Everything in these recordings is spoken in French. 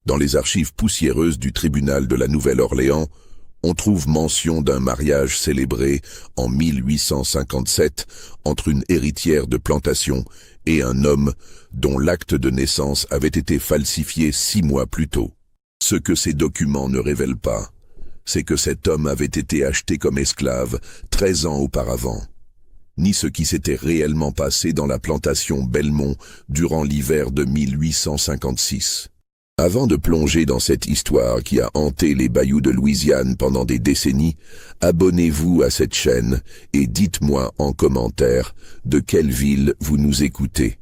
Dans les archives poussiéreuses du tribunal de la Nouvelle-Orléans, on trouve mention d'un mariage célébré en 1857 entre une héritière de plantation et un homme dont l'acte de naissance avait été falsifié 6 mois plus tôt. Ce que ces documents ne révèlent pas, c'est que cet homme avait été acheté comme esclave 13 ans auparavant, ni ce qui s'était réellement passé dans la plantation Belmont durant l'hiver de 1856. Avant de plonger dans cette histoire qui a hanté les bayous de Louisiane pendant des décennies, abonnez-vous à cette chaîne et dites-moi en commentaire de quelle ville vous nous écoutez.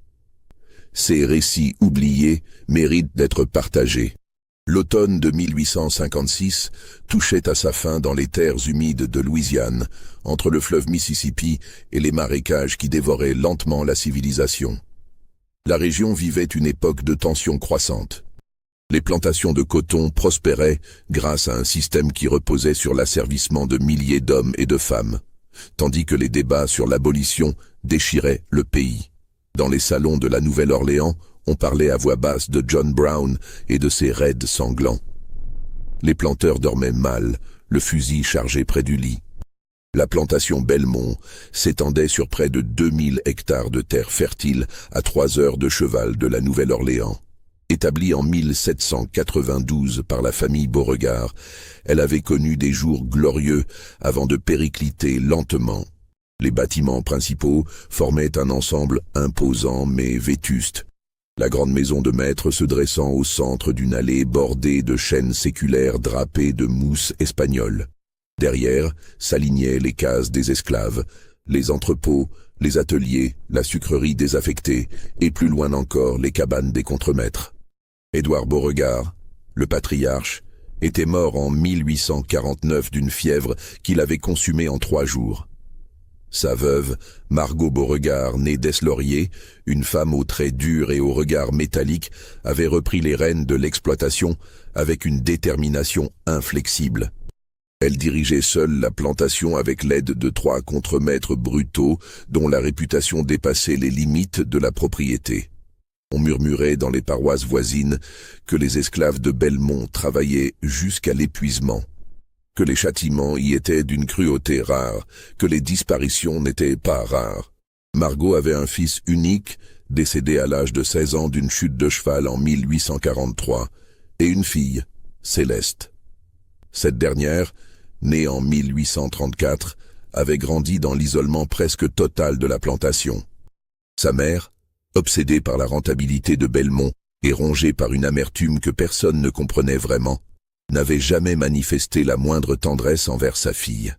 Ces récits oubliés méritent d'être partagés. L'automne de 1856 touchait à sa fin dans les terres humides de Louisiane, entre le fleuve Mississippi et les marécages qui dévoraient lentement la civilisation. La région vivait une époque de tensions croissantes. Les plantations de coton prospéraient grâce à un système qui reposait sur l'asservissement de milliers d'hommes et de femmes, tandis que les débats sur l'abolition déchiraient le pays. Dans les salons de la Nouvelle-Orléans, on parlait à voix basse de John Brown et de ses raids sanglants. Les planteurs dormaient mal, le fusil chargé près du lit. La plantation Belmont s'étendait sur près de 2000 hectares de terre fertile à 3 heures de cheval de la Nouvelle-Orléans. Établie en 1792 par la famille Beauregard, elle avait connu des jours glorieux avant de péricliter lentement. Les bâtiments principaux formaient un ensemble imposant mais vétuste. La grande maison de maître se dressant au centre d'une allée bordée de chênes séculaires drapés de mousse espagnole. Derrière s'alignaient les cases des esclaves, les entrepôts, les ateliers, la sucrerie désaffectée, et plus loin encore les cabanes des contremaîtres. Édouard Beauregard, le patriarche, était mort en 1849 d'une fièvre qu'il avait consumée en 3 jours. Sa veuve, Margot Beauregard, née Deslauriers, une femme aux traits durs et au regard métallique, avait repris les rênes de l'exploitation avec une détermination inflexible. Elle dirigeait seule la plantation avec l'aide de 3 contremaîtres brutaux dont la réputation dépassait les limites de la propriété. On murmurait dans les paroisses voisines que les esclaves de Belmont travaillaient jusqu'à l'épuisement, que les châtiments y étaient d'une cruauté rare, que les disparitions n'étaient pas rares. Margot avait un fils unique, décédé à l'âge de 16 ans d'une chute de cheval en 1843, et une fille, Céleste. Cette dernière, née en 1834, avait grandi dans l'isolement presque total de la plantation. Sa mère, obsédée par la rentabilité de Belmont et rongée par une amertume que personne ne comprenait vraiment, n'avait jamais manifesté la moindre tendresse envers sa fille.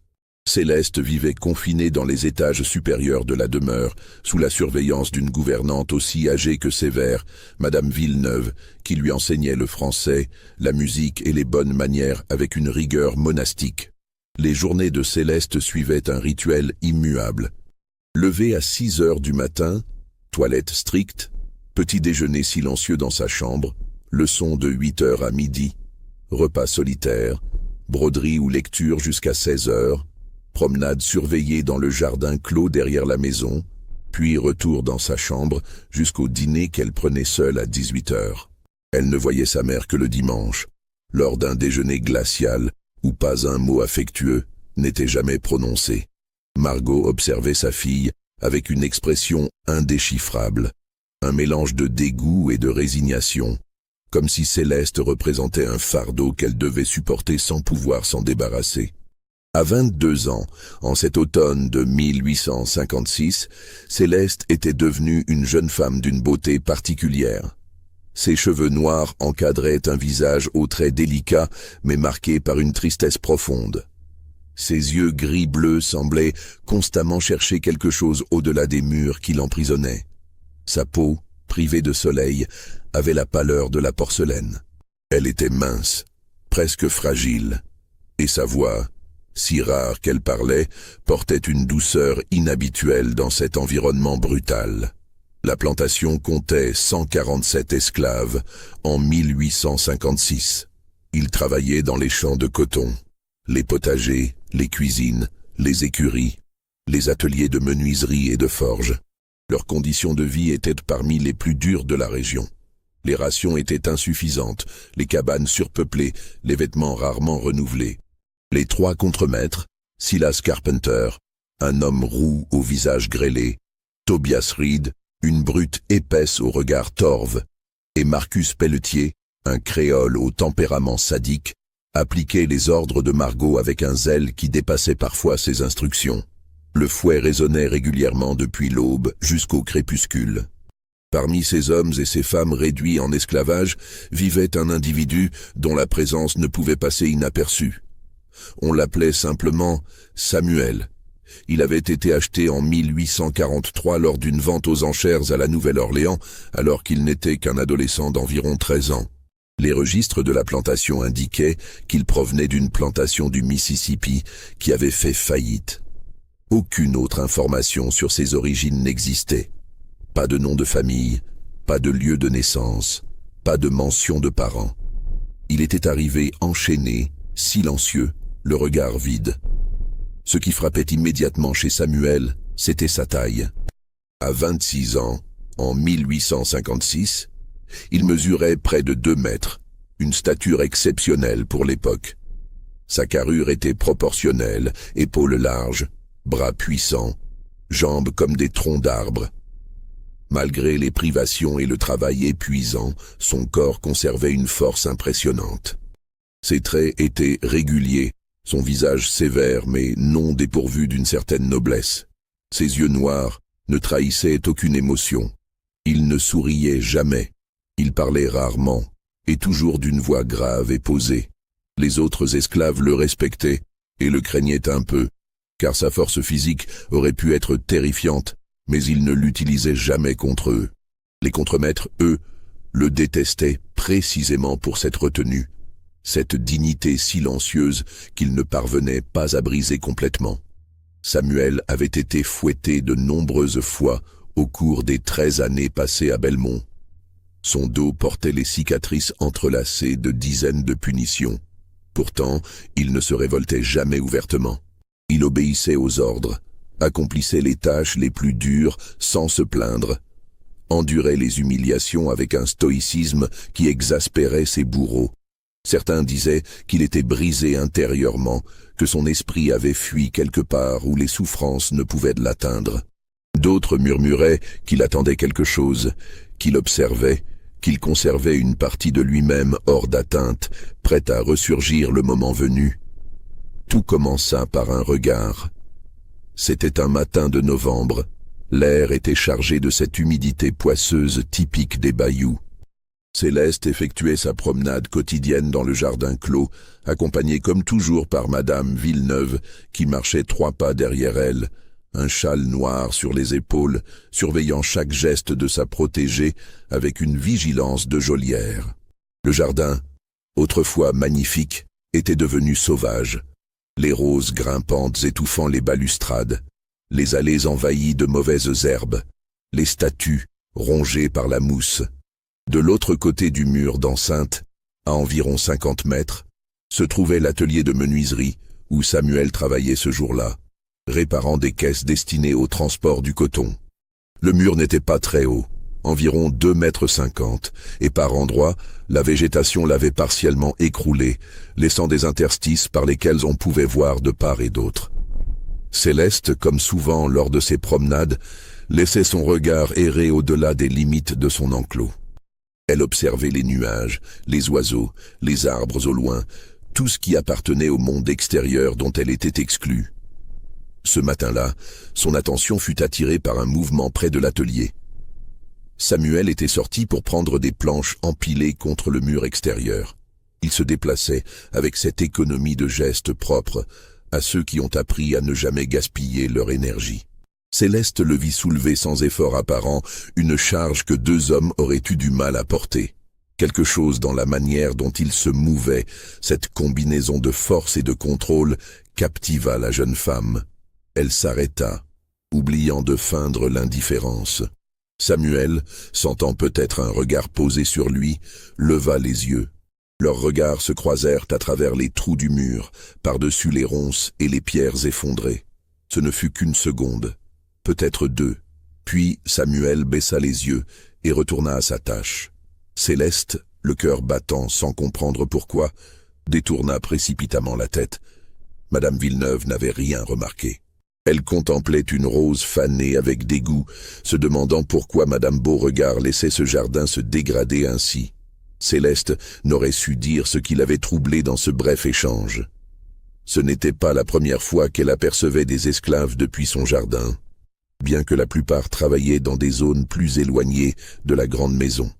Céleste vivait confinée dans les étages supérieurs de la demeure, sous la surveillance d'une gouvernante aussi âgée que sévère, Madame Villeneuve, qui lui enseignait le français, la musique et les bonnes manières avec une rigueur monastique. Les journées de Céleste suivaient un rituel immuable. Levée à 6 heures du matin, toilette stricte, petit déjeuner silencieux dans sa chambre, leçon de 8 heures à midi, repas solitaire, broderie ou lecture jusqu'à 16 heures, promenade surveillée dans le jardin clos derrière la maison, puis retour dans sa chambre jusqu'au dîner qu'elle prenait seule à 18 heures. Elle ne voyait sa mère que le dimanche, lors d'un déjeuner glacial où pas un mot affectueux n'était jamais prononcé. Margot observait sa fille avec une expression indéchiffrable, un mélange de dégoût et de résignation, comme si Céleste représentait un fardeau qu'elle devait supporter sans pouvoir s'en débarrasser. À 22 ans, en cet automne de 1856, Céleste était devenue une jeune femme d'une beauté particulière. Ses cheveux noirs encadraient un visage aux traits délicats mais marqué par une tristesse profonde. Ses yeux gris-bleu semblaient constamment chercher quelque chose au-delà des murs qui l'emprisonnaient. Sa peau, privée de soleil, avait la pâleur de la porcelaine. Elle était mince, presque fragile, et sa voix, si rare qu'elle parlait, portait une douceur inhabituelle dans cet environnement brutal. La plantation comptait 147 esclaves en 1856. Ils travaillaient dans les champs de coton, les potagers, les cuisines, les écuries, les ateliers de menuiserie et de forge. Leurs conditions de vie étaient parmi les plus dures de la région. Les rations étaient insuffisantes, les cabanes surpeuplées, les vêtements rarement renouvelés. Les trois contremaîtres, Silas Carpenter, un homme roux au visage grêlé, Tobias Reed, une brute épaisse au regard torve, et Marcus Pelletier, un créole au tempérament sadique, appliquaient les ordres de Margot avec un zèle qui dépassait parfois ses instructions. Le fouet résonnait régulièrement depuis l'aube jusqu'au crépuscule. Parmi ces hommes et ces femmes réduits en esclavage vivait un individu dont la présence ne pouvait passer inaperçue. On l'appelait simplement Samuel. Il avait été acheté en 1843 lors d'une vente aux enchères à la Nouvelle-Orléans, alors qu'il n'était qu'un adolescent d'environ 13 ans. Les registres de la plantation indiquaient qu'il provenait d'une plantation du Mississippi qui avait fait faillite. Aucune autre information sur ses origines n'existait. Pas de nom de famille, pas de lieu de naissance, pas de mention de parents. Il était arrivé enchaîné, silencieux, le regard vide. Ce qui frappait immédiatement chez Samuel, c'était sa taille. À 26 ans, en 1856, il mesurait près de 2 mètres, une stature exceptionnelle pour l'époque. Sa carrure était proportionnelle, épaules larges, bras puissants, jambes comme des troncs d'arbres. Malgré les privations et le travail épuisant, son corps conservait une force impressionnante. Ses traits étaient réguliers, son visage sévère mais non dépourvu d'une certaine noblesse. Ses yeux noirs ne trahissaient aucune émotion. Il ne souriait jamais. Il parlait rarement, et toujours d'une voix grave et posée. Les autres esclaves le respectaient et le craignaient un peu, car sa force physique aurait pu être terrifiante, mais il ne l'utilisait jamais contre eux. Les contremaîtres, eux, le détestaient précisément pour cette retenue, cette dignité silencieuse qu'il ne parvenait pas à briser complètement. Samuel avait été fouetté de nombreuses fois au cours des 13 années passées à Belmont. Son dos portait les cicatrices entrelacées de dizaines de punitions. Pourtant, il ne se révoltait jamais ouvertement. Il obéissait aux ordres, accomplissait les tâches les plus dures sans se plaindre, endurait les humiliations avec un stoïcisme qui exaspérait ses bourreaux. Certains disaient qu'il était brisé intérieurement, que son esprit avait fui quelque part où les souffrances ne pouvaient l'atteindre. D'autres murmuraient qu'il attendait quelque chose, qu'il observait, qu'il conservait une partie de lui-même hors d'atteinte, prête à ressurgir le moment venu. Tout commença par un regard. C'était un matin de novembre. L'air était chargé de cette humidité poisseuse typique des bayous. Céleste effectuait sa promenade quotidienne dans le jardin clos, accompagnée comme toujours par Madame Villeneuve, qui marchait 3 pas derrière elle, un châle noir sur les épaules, surveillant chaque geste de sa protégée avec une vigilance de geôlière. Le jardin, autrefois magnifique, était devenu sauvage. Les roses grimpantes étouffant les balustrades, les allées envahies de mauvaises herbes, les statues rongées par la mousse. De l'autre côté du mur d'enceinte, à environ 50 mètres, se trouvait l'atelier de menuiserie où Samuel travaillait ce jour-là, réparant des caisses destinées au transport du coton. Le mur n'était pas très haut, environ 2,50 m, et par endroits, la végétation l'avait partiellement écroulé, laissant des interstices par lesquels on pouvait voir de part et d'autre. Céleste, comme souvent lors de ses promenades, laissait son regard errer au-delà des limites de son enclos. Elle observait les nuages, les oiseaux, les arbres au loin, tout ce qui appartenait au monde extérieur dont elle était exclue. Ce matin-là, son attention fut attirée par un mouvement près de l'atelier. Samuel était sorti pour prendre des planches empilées contre le mur extérieur. Il se déplaçait avec cette économie de gestes propres à ceux qui ont appris à ne jamais gaspiller leur énergie. Céleste le vit soulever sans effort apparent une charge que 2 hommes auraient eu du mal à porter. Quelque chose dans la manière dont il se mouvait, cette combinaison de force et de contrôle, captiva la jeune femme. Elle s'arrêta, oubliant de feindre l'indifférence. Samuel, sentant peut-être un regard posé sur lui, leva les yeux. Leurs regards se croisèrent à travers les trous du mur, par-dessus les ronces et les pierres effondrées. Ce ne fut qu'une seconde, peut-être 2. Puis Samuel baissa les yeux et retourna à sa tâche. Céleste, le cœur battant sans comprendre pourquoi, détourna précipitamment la tête. Madame Villeneuve n'avait rien remarqué. Elle contemplait une rose fanée avec dégoût, se demandant pourquoi Madame Beauregard laissait ce jardin se dégrader ainsi. Céleste n'aurait su dire ce qui l'avait troublé dans ce bref échange. Ce n'était pas la première fois qu'elle apercevait des esclaves depuis son jardin, bien que la plupart travaillaient dans des zones plus éloignées de la grande maison.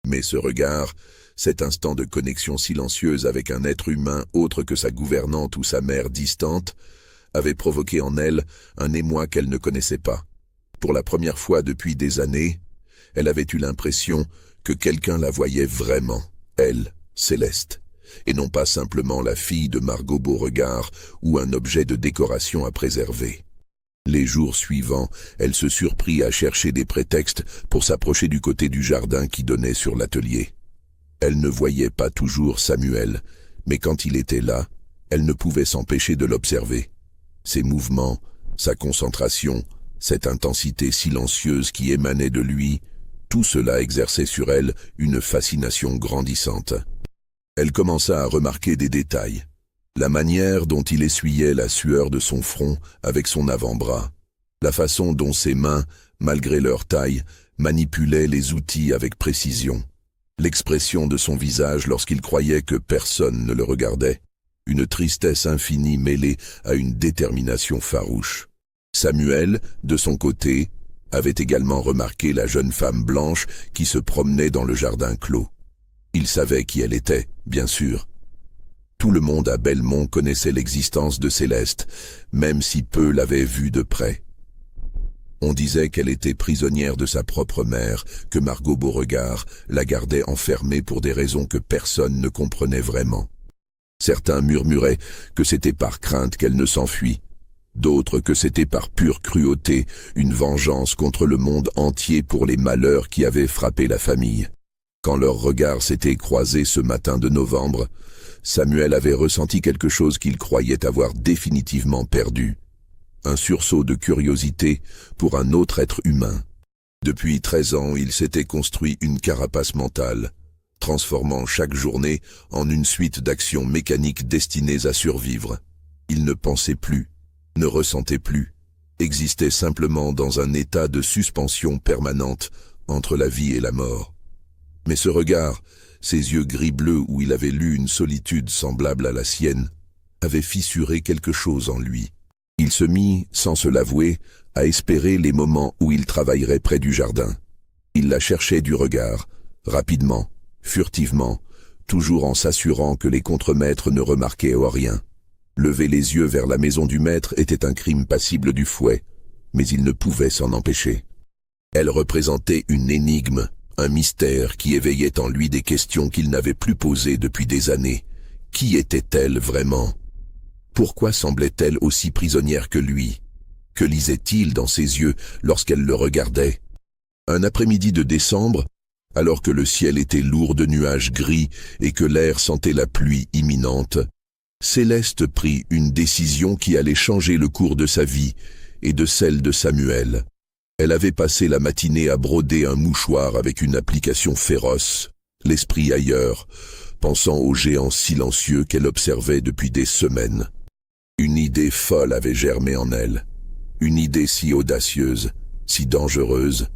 Mais ce regard, cet instant de connexion silencieuse avec un être humain autre que sa gouvernante ou sa mère distante, avait provoqué en elle un émoi qu'elle ne connaissait pas. Pour la première fois depuis des années, elle avait eu l'impression que quelqu'un la voyait vraiment, elle, Céleste, et non pas simplement la fille de Margot Beauregard ou un objet de décoration à préserver. Les jours suivants, elle se surprit à chercher des prétextes pour s'approcher du côté du jardin qui donnait sur l'atelier. Elle ne voyait pas toujours Samuel, mais quand il était là, elle ne pouvait s'empêcher de l'observer. Ses mouvements, sa concentration, cette intensité silencieuse qui émanait de lui, tout cela exerçait sur elle une fascination grandissante. Elle commença à remarquer des détails. La manière dont il essuyait la sueur de son front avec son avant-bras, la façon dont ses mains, malgré leur taille, manipulaient les outils avec précision, l'expression de son visage lorsqu'il croyait que personne ne le regardait, une tristesse infinie mêlée à une détermination farouche. Samuel, de son côté, avait également remarqué la jeune femme blanche qui se promenait dans le jardin clos. Il savait qui elle était, bien sûr. Tout le monde à Belmont connaissait l'existence de Céleste, même si peu l'avaient vue de près. On disait qu'elle était prisonnière de sa propre mère, que Margot Beauregard la gardait enfermée pour des raisons que personne ne comprenait vraiment. Certains murmuraient que c'était par crainte qu'elle ne s'enfuit, d'autres que c'était par pure cruauté, une vengeance contre le monde entier pour les malheurs qui avaient frappé la famille. Quand leurs regards s'étaient croisés ce matin de novembre, Samuel avait ressenti quelque chose qu'il croyait avoir définitivement perdu. Un sursaut de curiosité pour un autre être humain. Depuis 13 ans, il s'était construit une carapace mentale, transformant chaque journée en une suite d'actions mécaniques destinées à survivre. Il ne pensait plus, ne ressentait plus, existait simplement dans un état de suspension permanente entre la vie et la mort. Mais ce regard, ses yeux gris-bleus où il avait lu une solitude semblable à la sienne, avait fissuré quelque chose en lui. Il se mit, sans se l'avouer, à espérer les moments où il travaillerait près du jardin. Il la cherchait du regard, rapidement, furtivement, toujours en s'assurant que les contremaîtres ne remarquaient rien. Lever les yeux vers la maison du maître était un crime passible du fouet, mais il ne pouvait s'en empêcher. Elle représentait une énigme, un mystère qui éveillait en lui des questions qu'il n'avait plus posées depuis des années. Qui était-elle vraiment ? Pourquoi semblait-elle aussi prisonnière que lui ? Que lisait-il dans ses yeux lorsqu'elle le regardait ? Un après-midi de décembre, alors que le ciel était lourd de nuages gris et que l'air sentait la pluie imminente, Céleste prit une décision qui allait changer le cours de sa vie et de celle de Samuel. Elle avait passé la matinée à broder un mouchoir avec une application féroce, l'esprit ailleurs, pensant au géant silencieux qu'elle observait depuis des semaines. Une idée folle avait germé en elle, une idée si audacieuse, si dangereuse,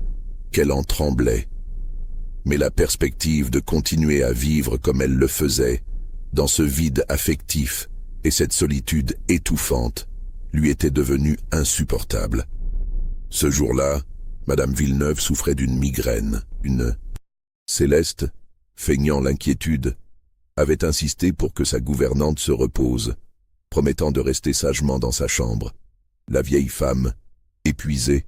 qu'elle en tremblait. Mais la perspective de continuer à vivre comme elle le faisait, dans ce vide affectif et cette solitude étouffante, lui était devenue insupportable. Ce jour-là, Madame Villeneuve souffrait d'une migraine, Céleste, feignant l'inquiétude, avait insisté pour que sa gouvernante se repose, promettant de rester sagement dans sa chambre. La vieille femme, épuisée,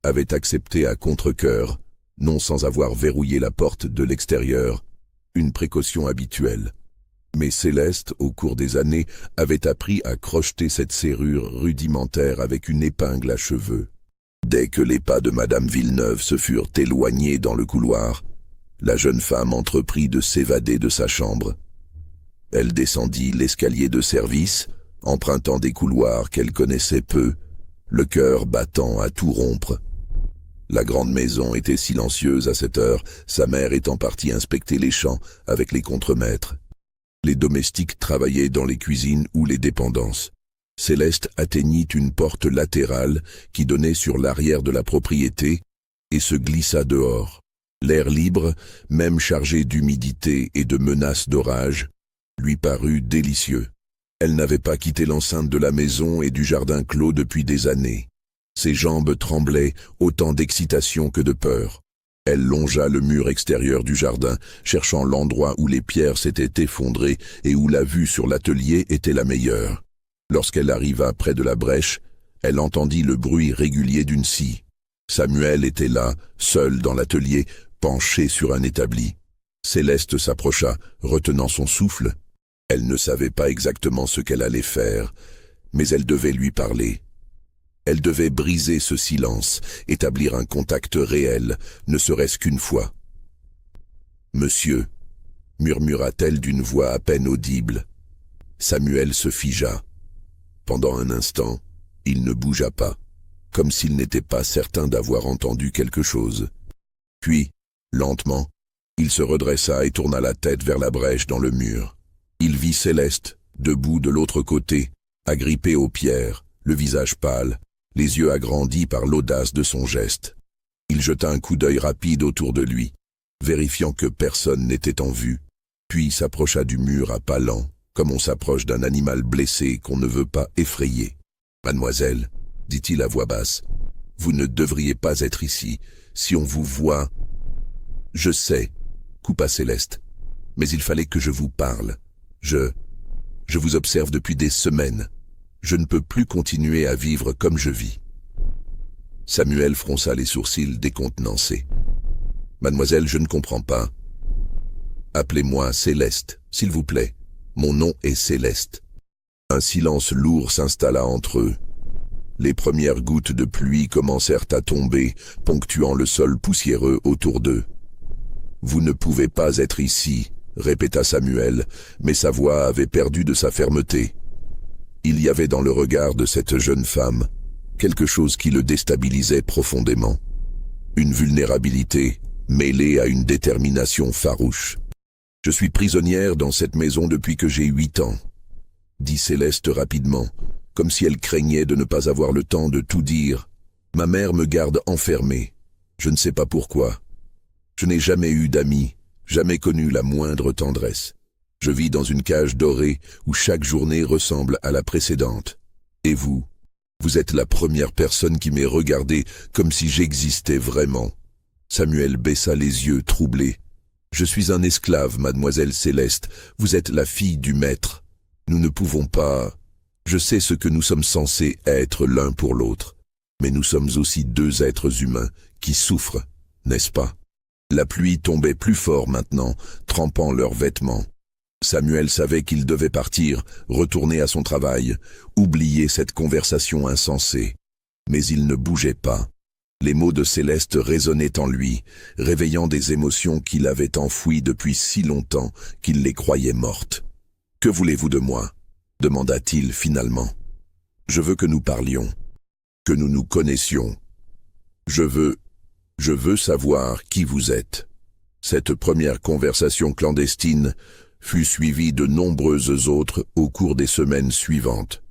avait accepté à contre-cœur, non sans avoir verrouillé la porte de l'extérieur, une précaution habituelle. Mais Céleste, au cours des années, avait appris à crocheter cette serrure rudimentaire avec une épingle à cheveux. Dès que les pas de Madame Villeneuve se furent éloignés dans le couloir, la jeune femme entreprit de s'évader de sa chambre. Elle descendit l'escalier de service, empruntant des couloirs qu'elle connaissait peu, le cœur battant à tout rompre. La grande maison était silencieuse à cette heure, sa mère étant partie inspecter les champs avec les contremaîtres. Les domestiques travaillaient dans les cuisines ou les dépendances. Céleste atteignit une porte latérale qui donnait sur l'arrière de la propriété et se glissa dehors. L'air libre, même chargé d'humidité et de menaces d'orage, lui parut délicieux. Elle n'avait pas quitté l'enceinte de la maison et du jardin clos depuis des années. Ses jambes tremblaient, autant d'excitation que de peur. Elle longea le mur extérieur du jardin, cherchant l'endroit où les pierres s'étaient effondrées et où la vue sur l'atelier était la meilleure. Lorsqu'elle arriva près de la brèche, elle entendit le bruit régulier d'une scie. Samuel était là, seul dans l'atelier, penché sur un établi. Céleste s'approcha, retenant son souffle. Elle ne savait pas exactement ce qu'elle allait faire, mais elle devait lui parler. Elle devait briser ce silence, établir un contact réel, ne serait-ce qu'une fois. « Monsieur » murmura-t-elle d'une voix à peine audible. Samuel se figea. Pendant un instant, il ne bougea pas, comme s'il n'était pas certain d'avoir entendu quelque chose. Puis, lentement, il se redressa et tourna la tête vers la brèche dans le mur. Il vit Céleste, debout de l'autre côté, agrippée aux pierres, le visage pâle, les yeux agrandis par l'audace de son geste. Il jeta un coup d'œil rapide autour de lui, vérifiant que personne n'était en vue, puis s'approcha du mur à pas lents, comme on s'approche d'un animal blessé qu'on ne veut pas effrayer. « Mademoiselle, dit-il à voix basse, vous ne devriez pas être ici. Si on vous voit... » Je sais, coupa Céleste, mais il fallait que je vous parle. Je vous observe depuis des semaines. Je ne peux plus continuer à vivre comme je vis. Samuel fronça les sourcils décontenancé. Mademoiselle, je ne comprends pas. Appelez-moi Céleste, s'il vous plaît. Mon nom est Céleste. Un silence lourd s'installa entre eux. Les premières gouttes de pluie commencèrent à tomber, ponctuant le sol poussiéreux autour d'eux. Vous ne pouvez pas être ici, répéta Samuel, mais sa voix avait perdu de sa fermeté. Il y avait dans le regard de cette jeune femme quelque chose qui le déstabilisait profondément. Une vulnérabilité mêlée à une détermination farouche. « Je suis prisonnière dans cette maison depuis que j'ai 8 ans, dit Céleste rapidement, comme si elle craignait de ne pas avoir le temps de tout dire. Ma mère me garde enfermée. Je ne sais pas pourquoi. Je n'ai jamais eu d'amis, jamais connu la moindre tendresse. Je vis dans une cage dorée où chaque journée ressemble à la précédente. Et vous êtes la première personne qui m'ait regardé comme si j'existais vraiment. » Samuel baissa les yeux troublés. « Je suis un esclave, mademoiselle Céleste. Vous êtes la fille du maître. Nous ne pouvons pas... Je sais ce que nous sommes censés être l'un pour l'autre. Mais nous sommes aussi 2 êtres humains qui souffrent, n'est-ce pas ?» La pluie tombait plus fort maintenant, trempant leurs vêtements. Samuel savait qu'il devait partir, retourner à son travail, oublier cette conversation insensée. Mais il ne bougeait pas. Les mots de Céleste résonnaient en lui, réveillant des émotions qu'il avait enfouies depuis si longtemps qu'il les croyait mortes. « Que voulez-vous de moi ?» demanda-t-il finalement. « Je veux que nous parlions, que nous nous connaissions. Je veux savoir qui vous êtes. » Cette première conversation clandestine fut suivie de nombreuses autres au cours des semaines suivantes.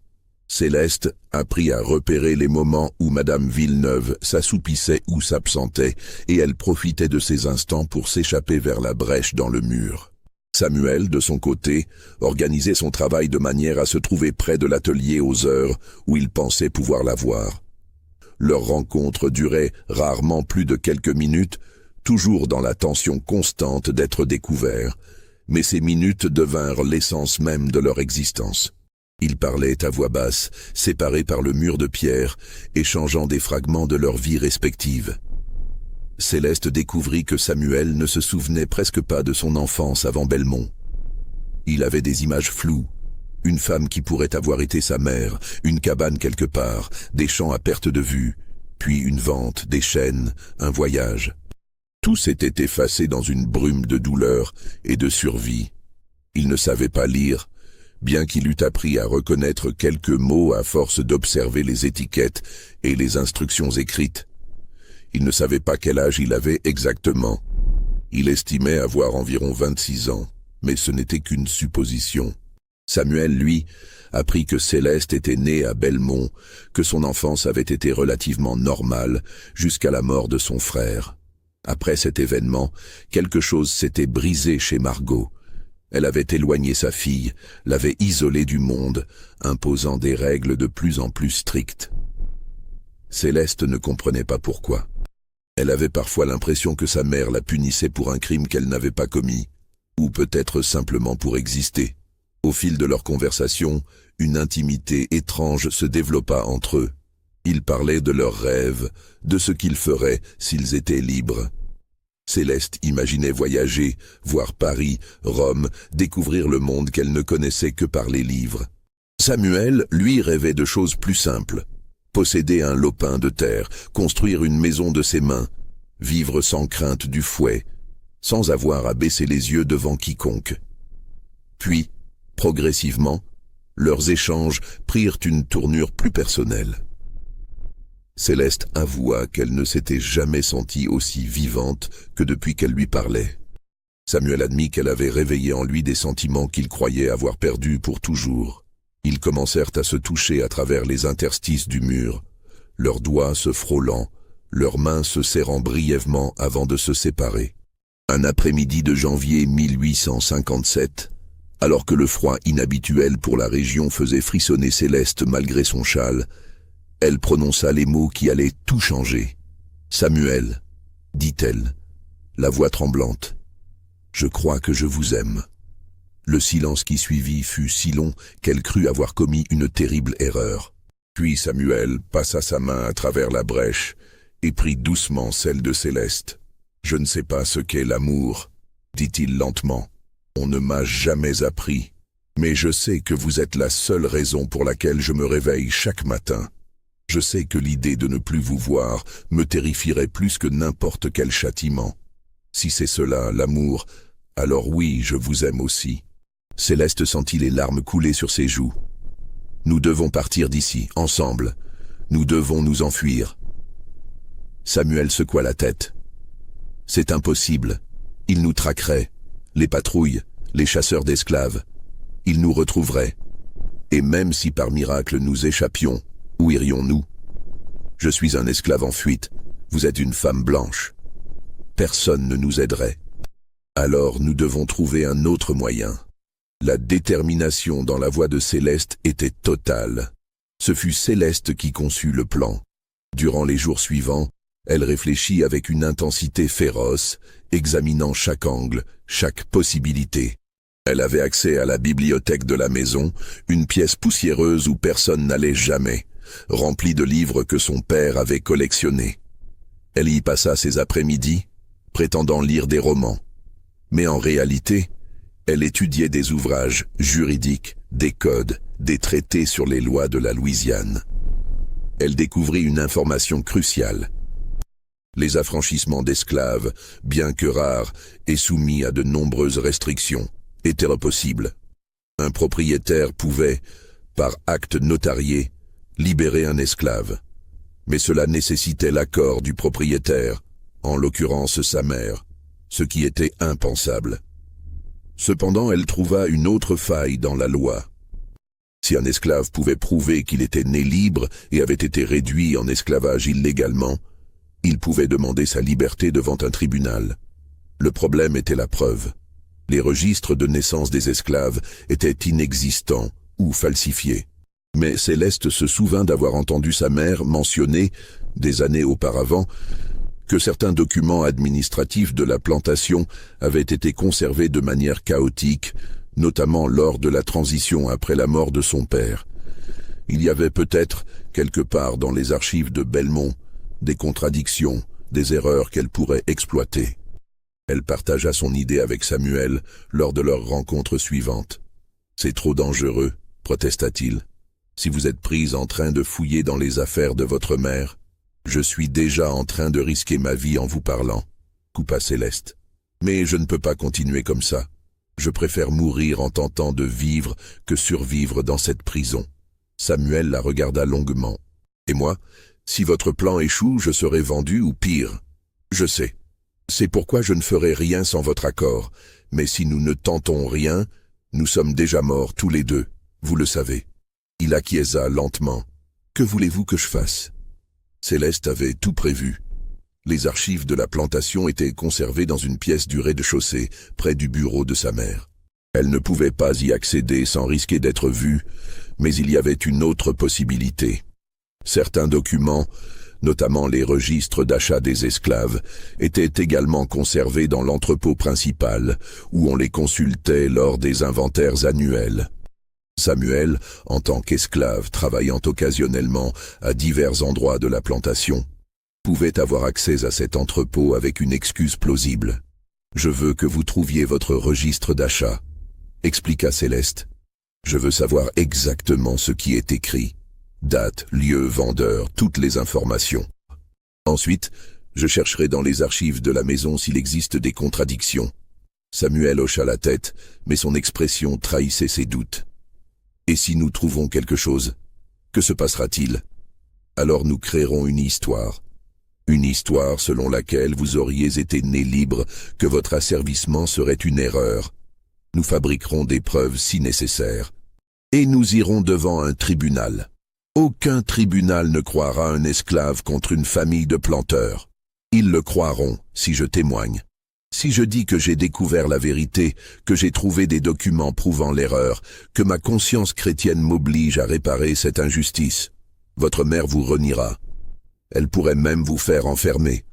Céleste apprit à repérer les moments où Madame Villeneuve s'assoupissait ou s'absentait, et elle profitait de ces instants pour s'échapper vers la brèche dans le mur. Samuel, de son côté, organisait son travail de manière à se trouver près de l'atelier aux heures où il pensait pouvoir la voir. Leur rencontre durait rarement plus de quelques minutes, toujours dans la tension constante d'être découverts, mais ces minutes devinrent l'essence même de leur existence. Ils parlaient à voix basse, séparés par le mur de pierre, échangeant des fragments de leur vie respective. Céleste découvrit que Samuel ne se souvenait presque pas de son enfance avant Belmont. Il avait des images floues, une femme qui pourrait avoir été sa mère, une cabane quelque part, des champs à perte de vue, puis une vente, des chaînes, un voyage. Tout s'était effacé dans une brume de douleur et de survie. Il ne savait pas lire, bien qu'il eût appris à reconnaître quelques mots à force d'observer les étiquettes et les instructions écrites. Il ne savait pas quel âge il avait exactement. Il estimait avoir environ 26 ans, mais ce n'était qu'une supposition. Samuel, lui, apprit que Céleste était née à Belmont, que son enfance avait été relativement normale jusqu'à la mort de son frère. Après cet événement, quelque chose s'était brisé chez Margot. Elle avait éloigné sa fille, l'avait isolée du monde, imposant des règles de plus en plus strictes. Céleste ne comprenait pas pourquoi. Elle avait parfois l'impression que sa mère la punissait pour un crime qu'elle n'avait pas commis, ou peut-être simplement pour exister. Au fil de leur conversation, une intimité étrange se développa entre eux. Ils parlaient de leurs rêves, de ce qu'ils feraient s'ils étaient libres. Céleste imaginait voyager, voir Paris, Rome, découvrir le monde qu'elle ne connaissait que par les livres. Samuel, lui, rêvait de choses plus simples. Posséder un lopin de terre, construire une maison de ses mains, vivre sans crainte du fouet, sans avoir à baisser les yeux devant quiconque. Puis, progressivement, leurs échanges prirent une tournure plus personnelle. Céleste avoua qu'elle ne s'était jamais sentie aussi vivante que depuis qu'elle lui parlait. Samuel admit qu'elle avait réveillé en lui des sentiments qu'il croyait avoir perdus pour toujours. Ils commencèrent à se toucher à travers les interstices du mur, leurs doigts se frôlant, leurs mains se serrant brièvement avant de se séparer. Un après-midi de janvier 1857, alors que le froid inhabituel pour la région faisait frissonner Céleste malgré son châle, elle prononça les mots qui allaient tout changer. « Samuel, dit-elle, la voix tremblante, je crois que je vous aime. » Le silence qui suivit fut si long qu'elle crut avoir commis une terrible erreur. Puis Samuel passa sa main à travers la brèche et prit doucement celle de Céleste. « Je ne sais pas ce qu'est l'amour, dit-il lentement. On ne m'a jamais appris, mais je sais que vous êtes la seule raison pour laquelle je me réveille chaque matin. Je sais que l'idée de ne plus vous voir me terrifierait plus que n'importe quel châtiment. Si c'est cela, l'amour, alors oui, je vous aime aussi. » Céleste sentit les larmes couler sur ses joues. « Nous devons partir d'ici, ensemble. Nous devons nous enfuir. » Samuel secoua la tête. « C'est impossible. Ils nous traqueraient. Les patrouilles, les chasseurs d'esclaves. Ils nous retrouveraient. Et même si par miracle nous échappions, où irions-nous? Je suis un esclave en fuite. Vous êtes une femme blanche. Personne ne nous aiderait. Alors nous devons trouver un autre moyen. » La détermination dans la voix de Céleste était totale. Ce fut Céleste qui conçut le plan. Durant les jours suivants, elle réfléchit avec une intensité féroce, examinant chaque angle, chaque possibilité. Elle avait accès à la bibliothèque de la maison, une pièce poussiéreuse où personne n'allait jamais, remplie de livres que son père avait collectionnés. Elle y passa ses après-midi, prétendant lire des romans. Mais en réalité, elle étudiait des ouvrages juridiques, des codes, des traités sur les lois de la Louisiane. Elle découvrit une information cruciale. Les affranchissements d'esclaves, bien que rares et soumis à de nombreuses restrictions, étaient possibles. Un propriétaire pouvait, par acte notarié, libérer un esclave. Mais cela nécessitait l'accord du propriétaire, en l'occurrence sa mère, ce qui était impensable. Cependant, elle trouva une autre faille dans la loi. Si un esclave pouvait prouver qu'il était né libre et avait été réduit en esclavage illégalement, il pouvait demander sa liberté devant un tribunal. Le problème était la preuve. Les registres de naissance des esclaves étaient inexistants ou falsifiés. Mais Céleste se souvint d'avoir entendu sa mère mentionner, des années auparavant, que certains documents administratifs de la plantation avaient été conservés de manière chaotique, notamment lors de la transition après la mort de son père. Il y avait peut-être, quelque part dans les archives de Belmont, des contradictions, des erreurs qu'elle pourrait exploiter. Elle partagea son idée avec Samuel lors de leur rencontre suivante. « C'est trop dangereux, protesta-t-il. Si vous êtes prise en train de fouiller dans les affaires de votre mère, je suis déjà en train de risquer ma vie en vous parlant, » coupa Céleste. « Mais je ne peux pas continuer comme ça. Je préfère mourir en tentant de vivre que survivre dans cette prison. » Samuel la regarda longuement. « Et moi, Si votre plan échoue, je serai vendu ou pire. Je sais. C'est pourquoi je ne ferai rien sans votre accord. Mais si nous ne tentons rien, nous sommes déjà morts tous les deux, vous le savez. Il acquiesça lentement. Que voulez-vous que je fasse? Céleste avait tout prévu. Les archives de la plantation étaient conservées dans une pièce du rez-de-chaussée, près du bureau de sa mère. Elle ne pouvait pas y accéder sans risquer d'être vue, mais il y avait une autre possibilité. Certains documents, notamment les registres d'achat des esclaves, étaient également conservés dans l'entrepôt principal, où on les consultait lors des inventaires annuels. Samuel, en tant qu'esclave travaillant occasionnellement à divers endroits de la plantation, pouvait avoir accès à cet entrepôt avec une excuse plausible. « Je veux que vous trouviez votre registre d'achat », expliqua Céleste. « Je veux savoir exactement ce qui est écrit. Date, lieu, vendeur, toutes les informations. Ensuite, je chercherai dans les archives de la maison s'il existe des contradictions. » Samuel hocha la tête, mais son expression trahissait ses doutes. « Et si nous trouvons quelque chose, que se passera-t-il? Alors nous créerons une histoire. Une histoire selon laquelle vous auriez été né libre, que votre asservissement serait une erreur. Nous fabriquerons des preuves si nécessaire. Et nous irons devant un tribunal. Aucun tribunal ne croira un esclave contre une famille de planteurs. Ils le croiront si je témoigne. Si je dis que j'ai découvert la vérité, que j'ai trouvé des documents prouvant l'erreur, que ma conscience chrétienne m'oblige à réparer cette injustice, votre mère vous reniera. Elle pourrait même vous faire enfermer.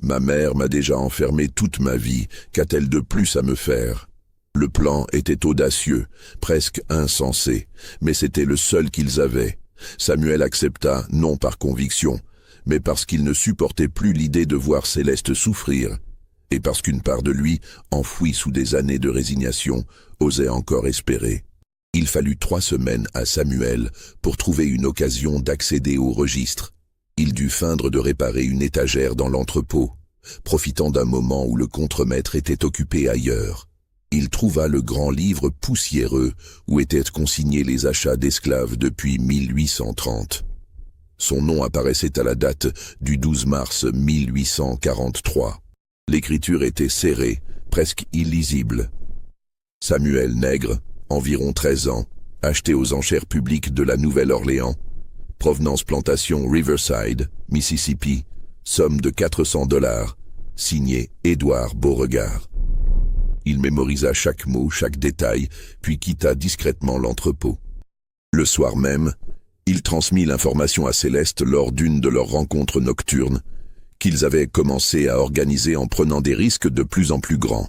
Ma mère m'a déjà enfermé toute ma vie, qu'a-t-elle de plus à me faire? Le plan était audacieux, presque insensé, mais c'était le seul qu'ils avaient. Samuel accepta, non par conviction, mais parce qu'il ne supportait plus l'idée de voir Céleste souffrir, et parce qu'une part de lui, enfouie sous des années de résignation, osait encore espérer. Il fallut 3 semaines à Samuel pour trouver une occasion d'accéder au registre. Il dut feindre de réparer une étagère dans l'entrepôt, profitant d'un moment où le contremaître était occupé ailleurs. Il trouva le grand livre poussiéreux où étaient consignés les achats d'esclaves depuis 1830. Son nom apparaissait à la date du 12 mars 1843. L'écriture était serrée, presque illisible. Samuel Nègre, environ 13 ans, acheté aux enchères publiques de la Nouvelle-Orléans, provenance plantation Riverside, Mississippi, somme de $400, signé Édouard Beauregard. Il mémorisa chaque mot, chaque détail, puis quitta discrètement l'entrepôt. Le soir même, il transmit l'information à Céleste lors d'une de leurs rencontres nocturnes, qu'ils avaient commencé à organiser en prenant des risques de plus en plus grands.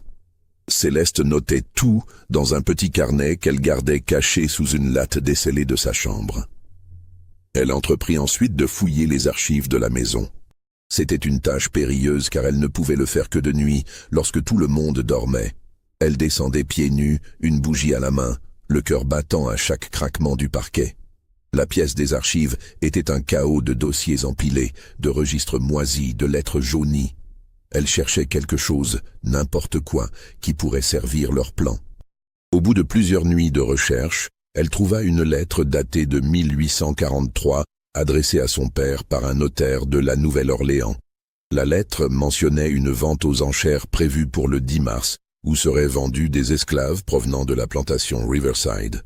Céleste notait tout dans un petit carnet qu'elle gardait caché sous une latte descellée de sa chambre. Elle entreprit ensuite de fouiller les archives de la maison. C'était une tâche périlleuse car elle ne pouvait le faire que de nuit, lorsque tout le monde dormait. Elle descendait pieds nus, une bougie à la main, le cœur battant à chaque craquement du parquet. La pièce des archives était un chaos de dossiers empilés, de registres moisis, de lettres jaunies. Elle cherchait quelque chose, n'importe quoi, qui pourrait servir leur plan. Au bout de plusieurs nuits de recherche, elle trouva une lettre datée de 1843, adressée à son père par un notaire de la Nouvelle-Orléans. La lettre mentionnait une vente aux enchères prévue pour le 10 mars, où seraient vendus des esclaves provenant de la plantation Riverside.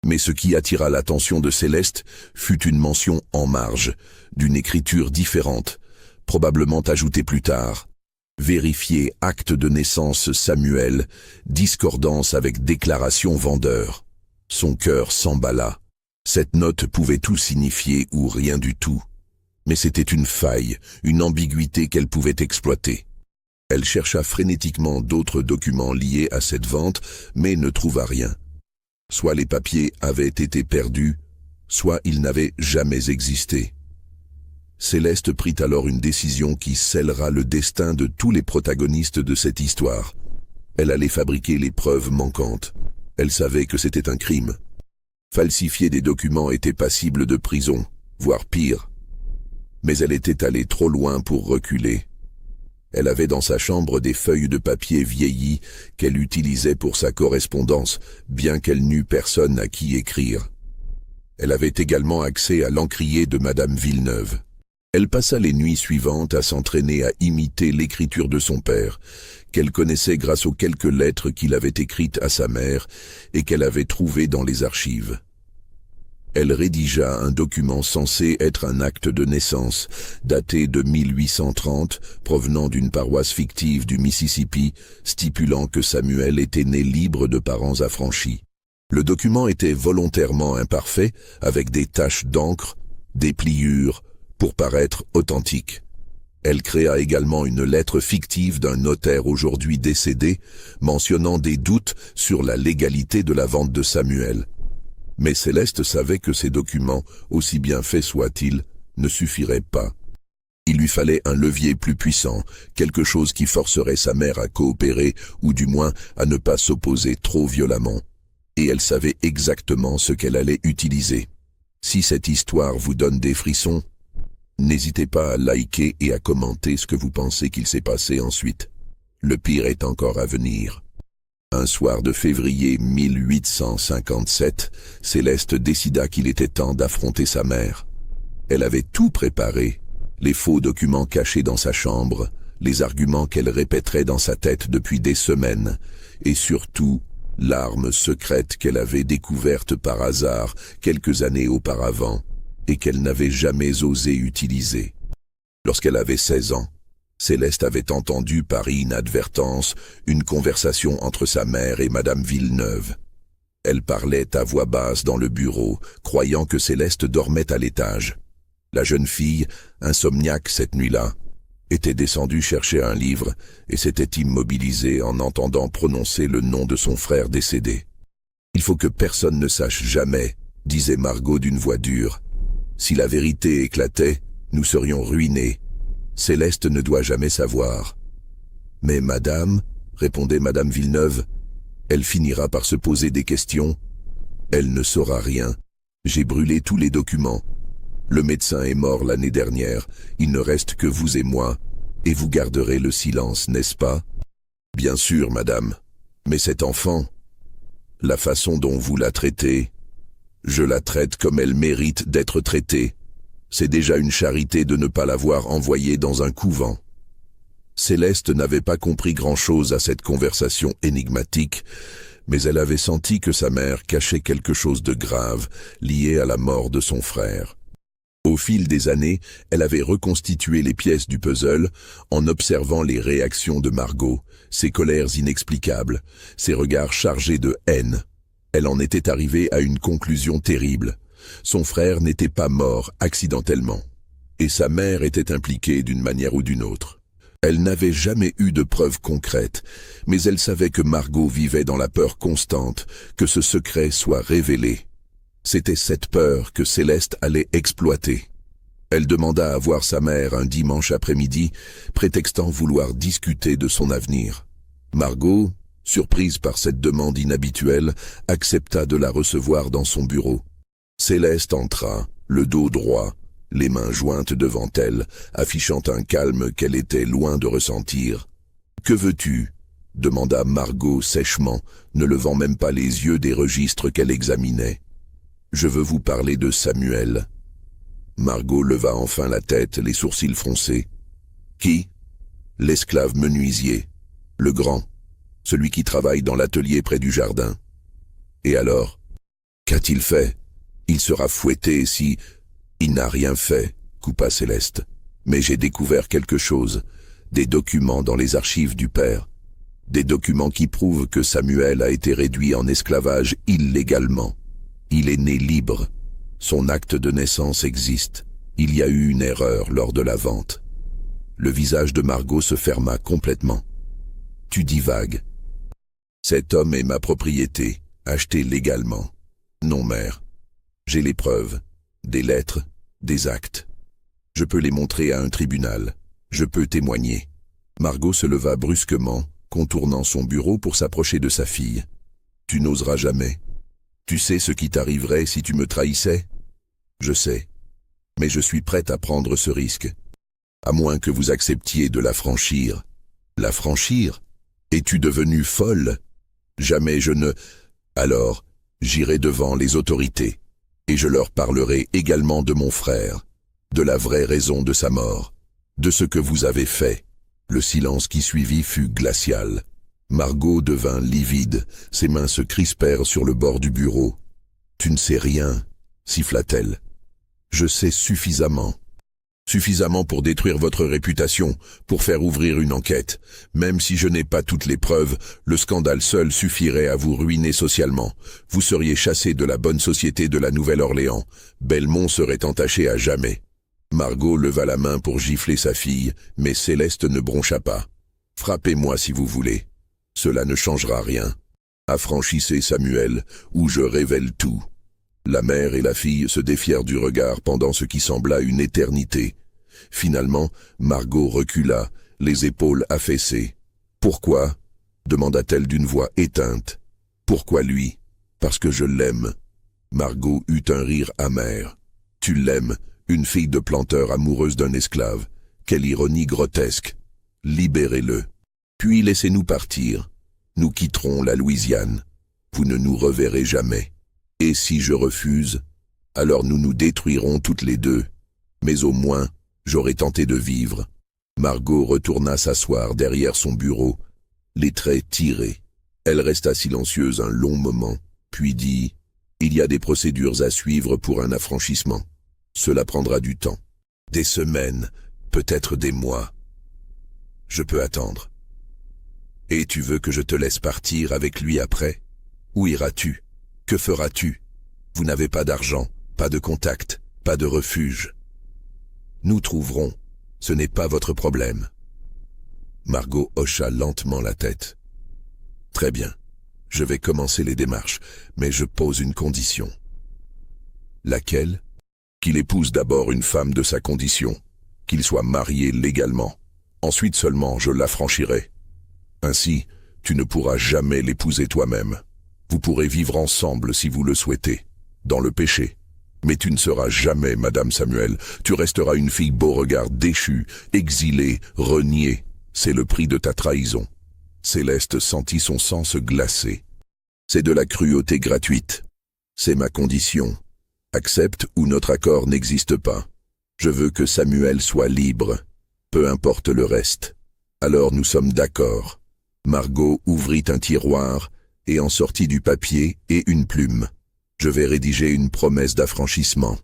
Mais ce qui attira l'attention de Céleste fut une mention en marge, d'une écriture différente, probablement ajoutée plus tard. Vérifier acte de naissance Samuel, discordance avec déclaration vendeur. Son cœur s'emballa. Cette note pouvait tout signifier ou rien du tout. Mais c'était une faille, une ambiguïté qu'elle pouvait exploiter. Elle chercha frénétiquement d'autres documents liés à cette vente, mais ne trouva rien. Soit les papiers avaient été perdus, soit ils n'avaient jamais existé. Céleste prit alors une décision qui scellera le destin de tous les protagonistes de cette histoire. Elle allait fabriquer les preuves manquantes. Elle savait que c'était un crime. Falsifier des documents était passible de prison, voire pire. Mais elle était allée trop loin pour reculer. Elle avait dans sa chambre des feuilles de papier vieillies qu'elle utilisait pour sa correspondance, bien qu'elle n'eût personne à qui écrire. Elle avait également accès à l'encrier de Madame Villeneuve. Elle passa les nuits suivantes à s'entraîner à imiter l'écriture de son père, qu'elle connaissait grâce aux quelques lettres qu'il avait écrites à sa mère et qu'elle avait trouvées dans les archives. Elle rédigea un document censé être un acte de naissance, daté de 1830, provenant d'une paroisse fictive du Mississippi, stipulant que Samuel était né libre de parents affranchis. Le document était volontairement imparfait, avec des taches d'encre, des pliures, pour paraître authentique. Elle créa également une lettre fictive d'un notaire aujourd'hui décédé, mentionnant des doutes sur la légalité de la vente de Samuel. Mais Céleste savait que ces documents, aussi bien faits soient-ils, ne suffiraient pas. Il lui fallait un levier plus puissant, quelque chose qui forcerait sa mère à coopérer, ou du moins à ne pas s'opposer trop violemment. Et elle savait exactement ce qu'elle allait utiliser. Si cette histoire vous donne des frissons, n'hésitez pas à liker et à commenter ce que vous pensez qu'il s'est passé ensuite. Le pire est encore à venir. Un soir de février 1857, Céleste décida qu'il était temps d'affronter sa mère. Elle avait tout préparé, les faux documents cachés dans sa chambre, les arguments qu'elle répéterait dans sa tête depuis des semaines, et surtout, l'arme secrète qu'elle avait découverte par hasard quelques années auparavant, et qu'elle n'avait jamais osé utiliser. Lorsqu'elle avait 16 ans, Céleste avait entendu par inadvertance une conversation entre sa mère et Madame Villeneuve. Elle parlait à voix basse dans le bureau, croyant que Céleste dormait à l'étage. La jeune fille, insomniaque cette nuit-là, était descendue chercher un livre et s'était immobilisée en entendant prononcer le nom de son frère décédé. « Il faut que personne ne sache jamais », disait Margot d'une voix dure. « Si la vérité éclatait, nous serions ruinés. Céleste ne doit jamais savoir. »« Mais madame, » répondait Madame Villeneuve, « elle finira par se poser des questions. Elle ne saura rien. J'ai brûlé tous les documents. Le médecin est mort l'année dernière. Il ne reste que vous et moi. Et vous garderez le silence, n'est-ce pas ? » ?»« Bien sûr, madame. Mais cet enfant, la façon dont vous la traitez, je la traite comme elle mérite d'être traitée. C'est déjà une charité de ne pas l'avoir envoyée dans un couvent. » Céleste n'avait pas compris grand-chose à cette conversation énigmatique, mais elle avait senti que sa mère cachait quelque chose de grave lié à la mort de son frère. Au fil des années, elle avait reconstitué les pièces du puzzle en observant les réactions de Margot, ses colères inexplicables, ses regards chargés de haine. Elle en était arrivée à une conclusion terrible. Son frère n'était pas mort accidentellement, et sa mère était impliquée d'une manière ou d'une autre. Elle n'avait jamais eu de preuves concrètes, mais elle savait que Margot vivait dans la peur constante que ce secret soit révélé. C'était cette peur que Céleste allait exploiter. Elle demanda à voir sa mère un dimanche après-midi, prétextant vouloir discuter de son avenir. Margot, surprise par cette demande inhabituelle, accepta de la recevoir dans son bureau. Céleste entra, le dos droit, les mains jointes devant elle, affichant un calme qu'elle était loin de ressentir. « Que veux-tu » demanda Margot sèchement, ne levant même pas les yeux des registres qu'elle examinait. « Je veux vous parler de Samuel. » Margot leva enfin la tête, les sourcils froncés. « Qui ?»« L'esclave menuisier, le grand, celui qui travaille dans l'atelier près du jardin. »« Et alors ? Qu'a-t-il fait ? Il sera fouetté si... » « Il n'a rien fait, » coupa Céleste. « Mais j'ai découvert quelque chose, des documents dans les archives du père. Des documents qui prouvent que Samuel a été réduit en esclavage illégalement. Il est né libre. Son acte de naissance existe. Il y a eu une erreur lors de la vente. » Le visage de Margot se ferma complètement. « Tu divagues. Cet homme est ma propriété, achetée légalement. Non, mère. J'ai les preuves. Des lettres, des actes. Je peux les montrer à un tribunal. Je peux témoigner. » Margot se leva brusquement, contournant son bureau pour s'approcher de sa fille. « Tu n'oseras jamais. Tu sais ce qui t'arriverait si tu me trahissais ? Je sais. Mais je suis prête à prendre ce risque. À moins que vous acceptiez de la franchir. » « La franchir ? Es-tu devenue folle ? Jamais je ne... Alors, j'irai devant les autorités. Et je leur parlerai également de mon frère. de la vraie raison de sa mort, de ce que vous avez fait. Le silence qui suivit fut glacial. Margot devint livide, ses mains se crispèrent sur le bord du bureau. « Tu ne sais rien » siffla-t-elle. « Je sais suffisamment. Suffisamment pour détruire votre réputation, pour faire ouvrir une enquête. Même si je n'ai pas toutes les preuves, le scandale seul suffirait à vous ruiner socialement. Vous seriez chassé de la bonne société de la Nouvelle-Orléans. Belmont serait entaché à jamais. » Margot leva la main pour gifler sa fille, mais Céleste ne broncha pas. « Frappez-moi si vous voulez. Cela ne changera rien. Affranchissez Samuel, ou je révèle tout. » La mère et la fille se défièrent du regard pendant ce qui sembla une éternité. Finalement, Margot recula, les épaules affaissées. « Pourquoi » demanda-t-elle d'une voix éteinte. « Pourquoi lui ? Parce que je l'aime. » Margot eut un rire amer. « Tu l'aimes, une fille de planteur amoureuse d'un esclave. Quelle ironie grotesque. Libérez-le. Puis laissez-nous partir. Nous quitterons la Louisiane. Vous ne nous reverrez jamais. Et si je refuse, alors nous nous détruirons toutes les deux. Mais au moins, j'aurai tenté de vivre. » Margot retourna s'asseoir derrière son bureau, les traits tirés. Elle resta silencieuse un long moment, puis dit « Il y a des procédures à suivre pour un affranchissement. Cela prendra du temps. Des semaines, peut-être des mois. Je peux attendre. Et tu veux que je te laisse partir avec lui après? Où iras-tu? Que feras-tu? Vous n'avez pas d'argent, pas de contact, pas de refuge. Nous trouverons. Ce n'est pas votre problème. » Margot hocha lentement la tête. « Très bien. Je vais commencer les démarches, mais je pose une condition. » « Laquelle ? » « Qu'il épouse d'abord une femme de sa condition, qu'il soit marié légalement. Ensuite seulement je l'affranchirai. Ainsi, tu ne pourras jamais l'épouser toi-même. Vous pourrez vivre ensemble si vous le souhaitez, dans le péché. Mais tu ne seras jamais Madame Samuel, tu resteras une fille Beauregard déchue, exilée, reniée. C'est le prix de ta trahison. » Céleste sentit son sang se glacer. « C'est de la cruauté gratuite. C'est ma condition. Accepte ou notre accord n'existe pas. Je veux que Samuel soit libre, peu importe le reste. Alors nous sommes d'accord. » Margot ouvrit un tiroir et en sortit du papier et une plume. « Je vais rédiger une promesse d'affranchissement.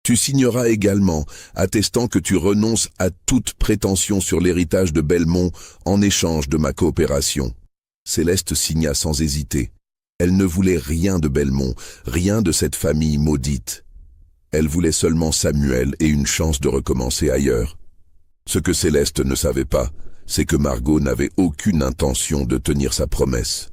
Tu signeras également, attestant que tu renonces à toute prétention sur l'héritage de Belmont en échange de ma coopération. » Céleste signa sans hésiter. Elle ne voulait rien de Belmont, rien de cette famille maudite. Elle voulait seulement Samuel et une chance de recommencer ailleurs. Ce que Céleste ne savait pas, c'est que Margot n'avait aucune intention de tenir sa promesse.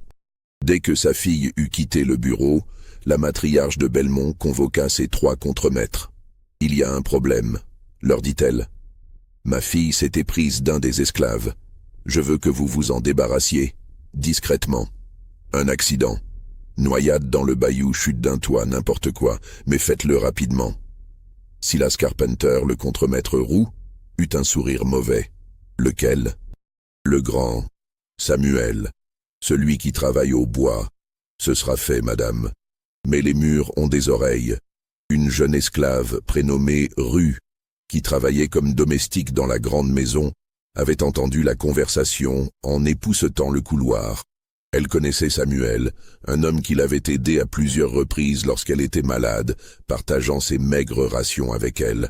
Dès que sa fille eut quitté le bureau, la matriarche de Belmont convoqua ses 3 contremaîtres. « Il y a un problème, » leur dit-elle. « Ma fille s'est éprise d'un des esclaves. Je veux que vous vous en débarrassiez, discrètement. Un accident. Noyade dans le bayou, chute d'un toit, n'importe quoi, mais faites-le rapidement. » Silas Carpenter, le contremaître roux, eut un sourire mauvais. « Lequel ? » ?»« Le grand. Samuel. Celui qui travaille au bois. Ce sera fait, madame. Mais les murs ont des oreilles. Une jeune esclave prénommée Rue, qui travaillait comme domestique dans la grande maison, avait entendu la conversation en époussetant le couloir. Elle connaissait Samuel, un homme qui l'avait aidé à plusieurs reprises lorsqu'elle était malade, partageant ses maigres rations avec elle.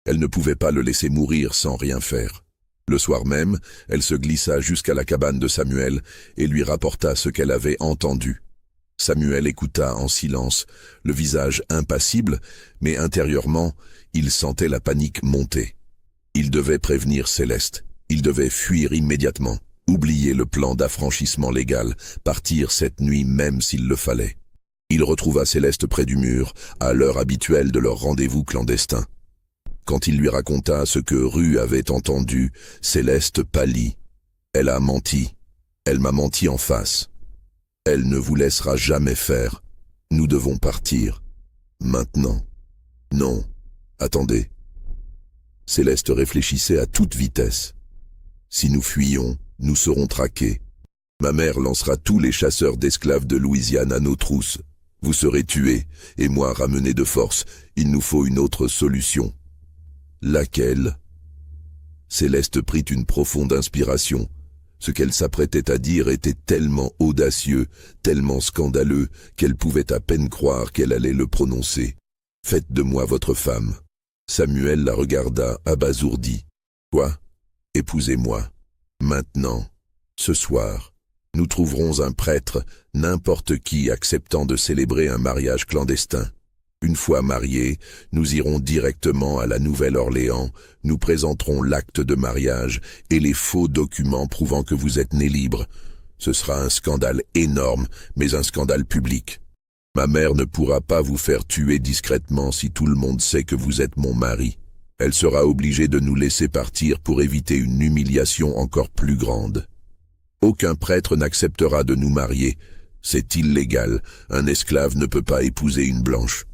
Elle ne pouvait pas le laisser mourir sans rien faire. Le soir même, elle se glissa jusqu'à la cabane de Samuel et lui rapporta ce qu'elle avait entendu. Samuel écouta en silence, le visage impassible, mais intérieurement, il sentait la panique monter. Il devait prévenir Céleste, il devait fuir immédiatement. Oublier le plan d'affranchissement légal, partir cette nuit même s'il le fallait. Il retrouva Céleste près du mur, à l'heure habituelle de leur rendez-vous clandestin. Quand il lui raconta ce que Rue avait entendu, Céleste pâlit. « Elle a menti. Elle m'a menti en face. Elle ne vous laissera jamais faire. Nous devons partir. Maintenant. Non. Attendez. » Céleste réfléchissait à toute vitesse. « Si nous fuyons, nous serons traqués. Ma mère lancera tous les chasseurs d'esclaves de Louisiane à nos trousses. Vous serez tués, et moi ramené de force. Il nous faut une autre solution. » Laquelle? Céleste prit une profonde inspiration. Ce qu'elle s'apprêtait à dire était tellement audacieux, tellement scandaleux, qu'elle pouvait à peine croire qu'elle allait le prononcer. « Faites de moi votre femme. » Samuel la regarda abasourdi. « Quoi? Épousez-moi. Maintenant, ce soir, nous trouverons un prêtre, n'importe qui acceptant de célébrer un mariage clandestin. Une fois mariés, nous irons directement à la Nouvelle-Orléans, nous présenterons l'acte de mariage et les faux documents prouvant que vous êtes né libre. Ce sera un scandale énorme, mais un scandale public. Ma mère ne pourra pas vous faire tuer discrètement si tout le monde sait que vous êtes mon mari. Elle sera obligée de nous laisser partir pour éviter une humiliation encore plus grande. Aucun prêtre n'acceptera de nous marier. C'est illégal, un esclave ne peut pas épouser une blanche.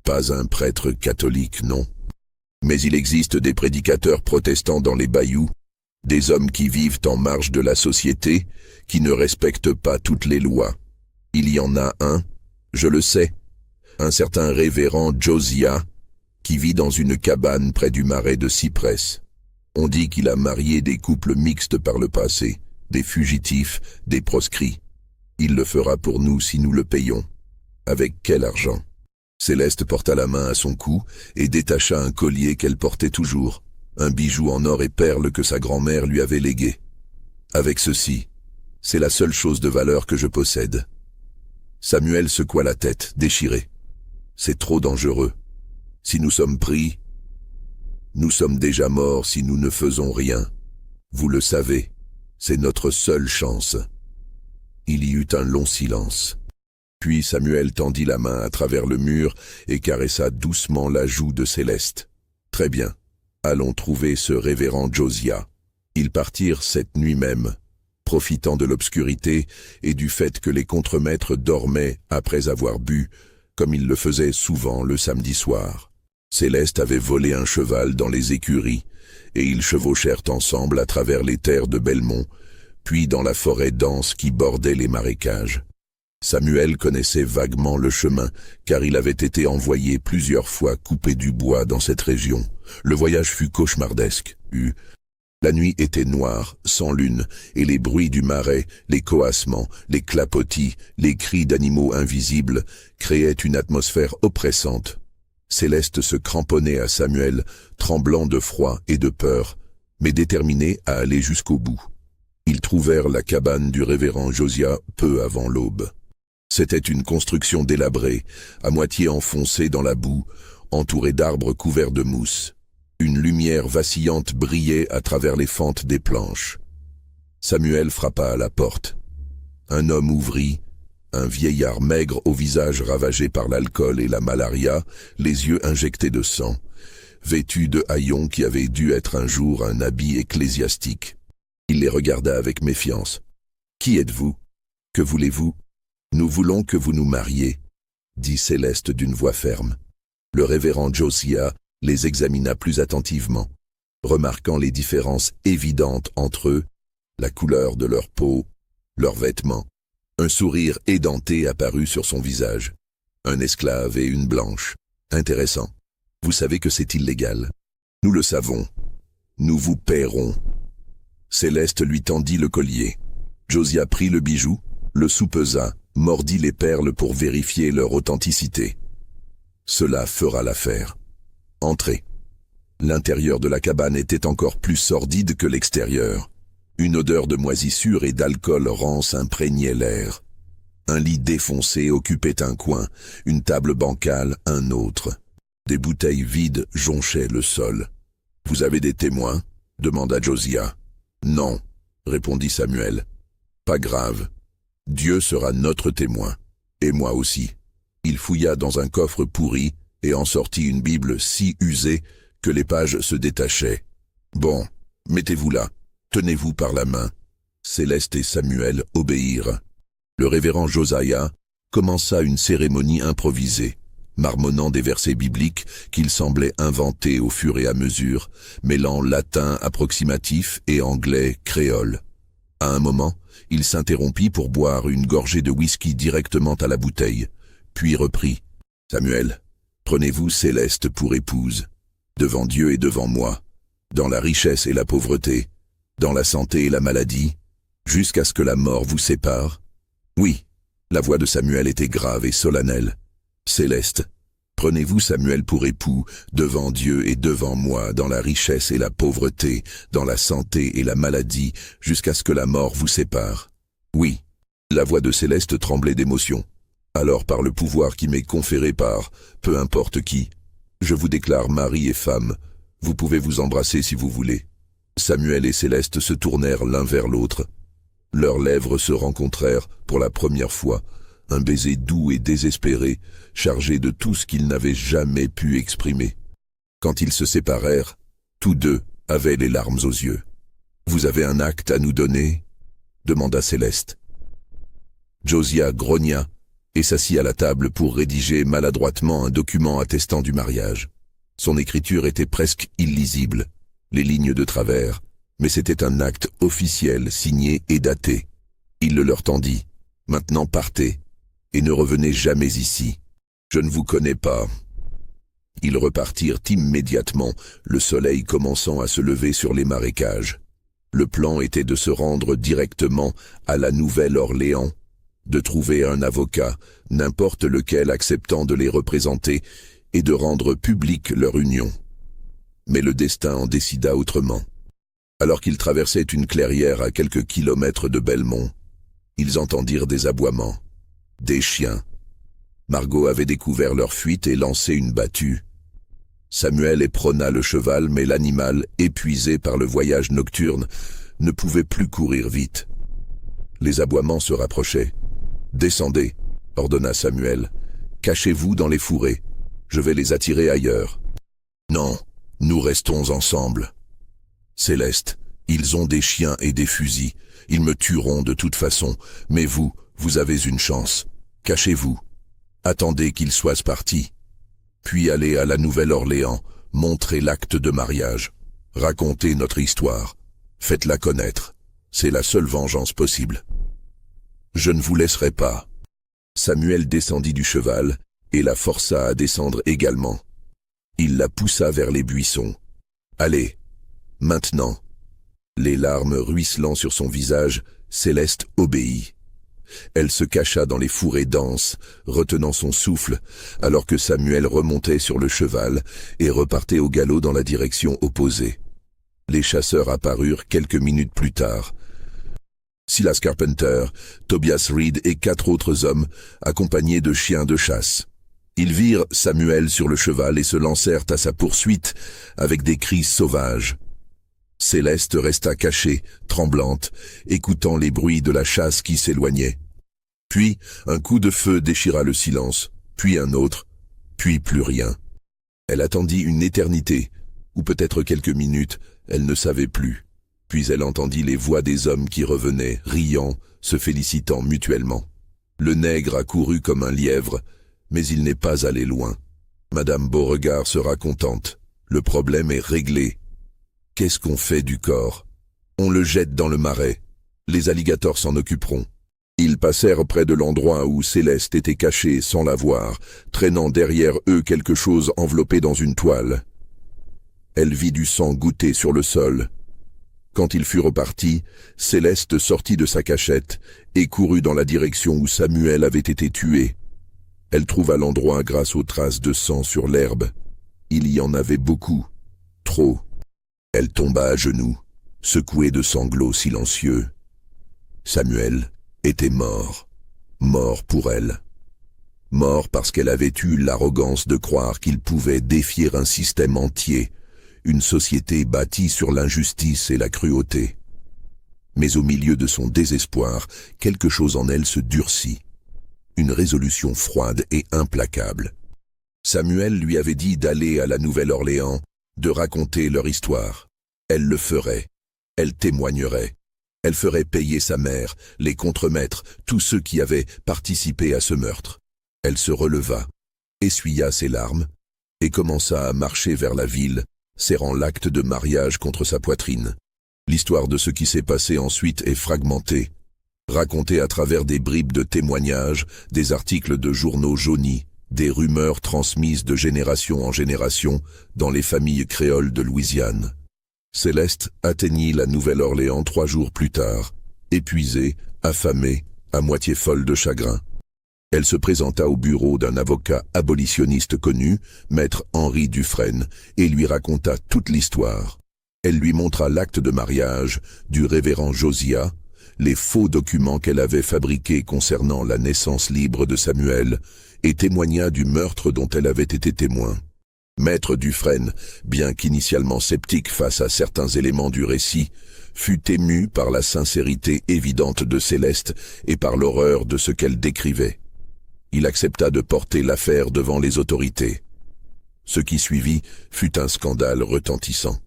Pas un prêtre catholique, non. Mais il existe des prédicateurs protestants dans les bayous, des hommes qui vivent en marge de la société, qui ne respectent pas toutes les lois. Il y en a un, je le sais, un certain révérend Josiah, qui vit dans une cabane près du marais de Cypress. On dit qu'il a marié des couples mixtes par le passé, des fugitifs, des proscrits. Il le fera pour nous si nous le payons. Avec quel argent? Céleste porta la main à son cou et détacha un collier qu'elle portait toujours, un bijou en or et perles que sa grand-mère lui avait légué. Avec ceci, c'est la seule chose de valeur que je possède. Samuel secoua la tête, déchiré. C'est trop dangereux. Si nous sommes pris, nous sommes déjà morts si nous ne faisons rien. Vous le savez, c'est notre seule chance. Il y eut un long silence. Puis Samuel tendit la main à travers le mur et caressa doucement la joue de Céleste. « Très bien, allons trouver ce révérend Josiah. » Ils partirent cette nuit même, profitant de l'obscurité et du fait que les contremaîtres dormaient après avoir bu, comme ils le faisaient souvent le samedi soir. Céleste avait volé un cheval dans les écuries, et ils chevauchèrent ensemble à travers les terres de Belmont, puis dans la forêt dense qui bordait les marécages. Samuel connaissait vaguement le chemin, car il avait été envoyé plusieurs fois couper du bois dans cette région. Le voyage fut cauchemardesque. La nuit était noire, sans lune, et les bruits du marais, les coassements, les clapotis, les cris d'animaux invisibles créaient une atmosphère oppressante. Céleste se cramponnait à Samuel, tremblant de froid et de peur, mais déterminée à aller jusqu'au bout. Ils trouvèrent la cabane du révérend Josiah peu avant l'aube. C'était une construction délabrée, à moitié enfoncée dans la boue, entourée d'arbres couverts de mousse. Une lumière vacillante brillait à travers les fentes des planches. Samuel frappa à la porte. Un homme ouvrit, un vieillard maigre au visage ravagé par l'alcool et la malaria, les yeux injectés de sang, vêtu de haillons qui avaient dû être un jour un habit ecclésiastique. Il les regarda avec méfiance. « Qui êtes-vous? Que voulez-vous? » « Nous voulons que vous nous mariez, » dit Céleste d'une voix ferme. Le révérend Josiah les examina plus attentivement, remarquant les différences évidentes entre eux, la couleur de leur peau, leurs vêtements. Un sourire édenté apparut sur son visage. Un esclave et une blanche. Intéressant. Vous savez que c'est illégal. Nous le savons. Nous vous paierons. Céleste lui tendit le collier. Josiah prit le bijou, le soupesa, mordit les perles pour vérifier leur authenticité. Cela fera l'affaire. Entrez. L'intérieur de la cabane était encore plus sordide que l'extérieur. Une odeur de moisissure et d'alcool rance imprégnait l'air. Un lit défoncé occupait un coin, une table bancale un autre. Des bouteilles vides jonchaient le sol. « Vous avez des témoins ?» demanda Josiah. « Non, » répondit Samuel. « Pas grave. Dieu sera notre témoin. Et moi aussi. » Il fouilla dans un coffre pourri et en sortit une Bible si usée que les pages se détachaient. « Bon, mettez-vous là. Tenez-vous par la main. » Céleste et Samuel obéirent. Le révérend Josiah commença une cérémonie improvisée, marmonnant des versets bibliques qu'il semblait inventer au fur et à mesure, mêlant latin approximatif et anglais créole. À un moment, il s'interrompit pour boire une gorgée de whisky directement à la bouteille, puis reprit. « Samuel, prenez-vous Céleste pour épouse. devant Dieu et devant moi, dans la richesse et la pauvreté, dans la santé et la maladie, jusqu'à ce que la mort vous sépare. Oui, la voix de Samuel était grave et solennelle. Céleste, prenez-vous Samuel pour époux, devant Dieu et devant moi, dans la richesse et la pauvreté, dans la santé et la maladie, jusqu'à ce que la mort vous sépare. Oui, la voix de Céleste tremblait d'émotion. Alors par le pouvoir qui m'est conféré par, peu importe qui, je vous déclare mari et femme, vous pouvez vous embrasser si vous voulez. Samuel et Céleste se tournèrent l'un vers l'autre. Leurs lèvres se rencontrèrent pour la première fois, un baiser doux et désespéré, chargé de tout ce qu'ils n'avaient jamais pu exprimer. Quand ils se séparèrent, tous deux avaient les larmes aux yeux. « Vous avez un acte à nous donner ?» demanda Céleste. Josiah grogna et s'assit à la table pour rédiger maladroitement un document attestant du mariage. Son écriture était presque illisible, les lignes de travers, mais c'était un acte officiel, signé et daté. Il le leur tendit. « Maintenant partez, et ne revenez jamais ici. Je ne vous connais pas. » Ils repartirent immédiatement, le soleil commençant à se lever sur les marécages. Le plan était de se rendre directement à la Nouvelle-Orléans, de trouver un avocat, n'importe lequel acceptant de les représenter, et de rendre publique leur union. Mais le destin en décida autrement. Alors qu'ils traversaient une clairière à quelques kilomètres de Belmont, ils entendirent des aboiements, des chiens. Margot avait découvert leur fuite et lancé une battue. Samuel éperonna le cheval, mais l'animal, épuisé par le voyage nocturne, ne pouvait plus courir vite. Les aboiements se rapprochaient. « Descendez », ordonna Samuel. « Cachez-vous dans les fourrés. Je vais les attirer ailleurs. »« Non, nous restons ensemble. »« Céleste, ils ont des chiens et des fusils. Ils me tueront de toute façon. Mais vous, vous avez une chance. Cachez-vous. Attendez qu'ils soient partis. Puis allez à la Nouvelle-Orléans, montrez l'acte de mariage. Racontez notre histoire. Faites-la connaître. C'est la seule vengeance possible. Je ne vous laisserai pas. » Samuel descendit du cheval et la força à descendre également. Il la poussa vers les buissons. « Allez, maintenant. » Les larmes ruisselant sur son visage, Céleste obéit. Elle se cacha dans les fourrés denses, retenant son souffle, alors que Samuel remontait sur le cheval et repartait au galop dans la direction opposée. Les chasseurs apparurent quelques minutes plus tard. Silas Carpenter, Tobias Reed et 4 autres hommes, accompagnés de chiens de chasse. Ils virent Samuel sur le cheval et se lancèrent à sa poursuite avec des cris sauvages. Céleste resta cachée, tremblante, écoutant les bruits de la chasse qui s'éloignait. Puis, un coup de feu déchira le silence, puis un autre, puis plus rien. Elle attendit une éternité, ou peut-être quelques minutes, elle ne savait plus. Puis elle entendit les voix des hommes qui revenaient, riant, se félicitant mutuellement. Le nègre accourut comme un lièvre, mais il n'est pas allé loin. Madame Beauregard sera contente. Le problème est réglé. Qu'est-ce qu'on fait du corps? On le jette dans le marais. Les alligators s'en occuperont. Ils passèrent près de l'endroit où Céleste était cachée sans la voir, traînant derrière eux quelque chose enveloppé dans une toile. Elle vit du sang goutter sur le sol. Quand ils furent repartis, Céleste sortit de sa cachette et courut dans la direction où Samuel avait été tué. Elle trouva l'endroit grâce aux traces de sang sur l'herbe. Il y en avait beaucoup, trop. Elle tomba à genoux, secouée de sanglots silencieux. Samuel était mort, mort pour elle. Mort parce qu'elle avait eu l'arrogance de croire qu'il pouvait défier un système entier, une société bâtie sur l'injustice et la cruauté. Mais au milieu de son désespoir, quelque chose en elle se durcit. Une résolution froide et implacable. Samuel lui avait dit d'aller à la Nouvelle-Orléans, de raconter leur histoire. Elle le ferait. Elle témoignerait. Elle ferait payer sa mère, les contremaîtres, tous ceux qui avaient participé à ce meurtre. Elle se releva, essuya ses larmes, et commença à marcher vers la ville, serrant l'acte de mariage contre sa poitrine. L'histoire de ce qui s'est passé ensuite est fragmentée, racontée à travers des bribes de témoignages, des articles de journaux jaunis, des rumeurs transmises de génération en génération dans les familles créoles de Louisiane. Céleste atteignit la Nouvelle-Orléans 3 jours plus tard, épuisée, affamée, à moitié folle de chagrin. Elle se présenta au bureau d'un avocat abolitionniste connu, maître Henri Dufresne, et lui raconta toute l'histoire. Elle lui montra l'acte de mariage du révérend Josiah, les faux documents qu'elle avait fabriqués concernant la naissance libre de Samuel, et témoigna du meurtre dont elle avait été témoin. Maître Dufresne, bien qu'initialement sceptique face à certains éléments du récit, fut ému par la sincérité évidente de Céleste et par l'horreur de ce qu'elle décrivait. Il accepta de porter l'affaire devant les autorités. Ce qui suivit fut un scandale retentissant.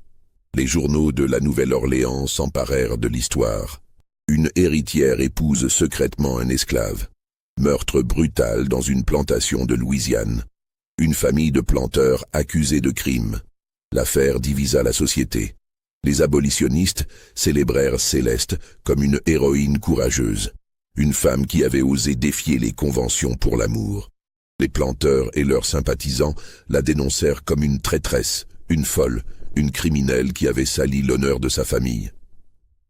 Les journaux de la Nouvelle-Orléans s'emparèrent de l'histoire. Une héritière épouse secrètement un esclave. Meurtre brutal dans une plantation de Louisiane. Une famille de planteurs accusés de crime. L'affaire divisa la société. Les abolitionnistes célébrèrent Céleste comme une héroïne courageuse. Une femme qui avait osé défier les conventions pour l'amour. Les planteurs et leurs sympathisants la dénoncèrent comme une traîtresse, une folle, une criminelle qui avait sali l'honneur de sa famille.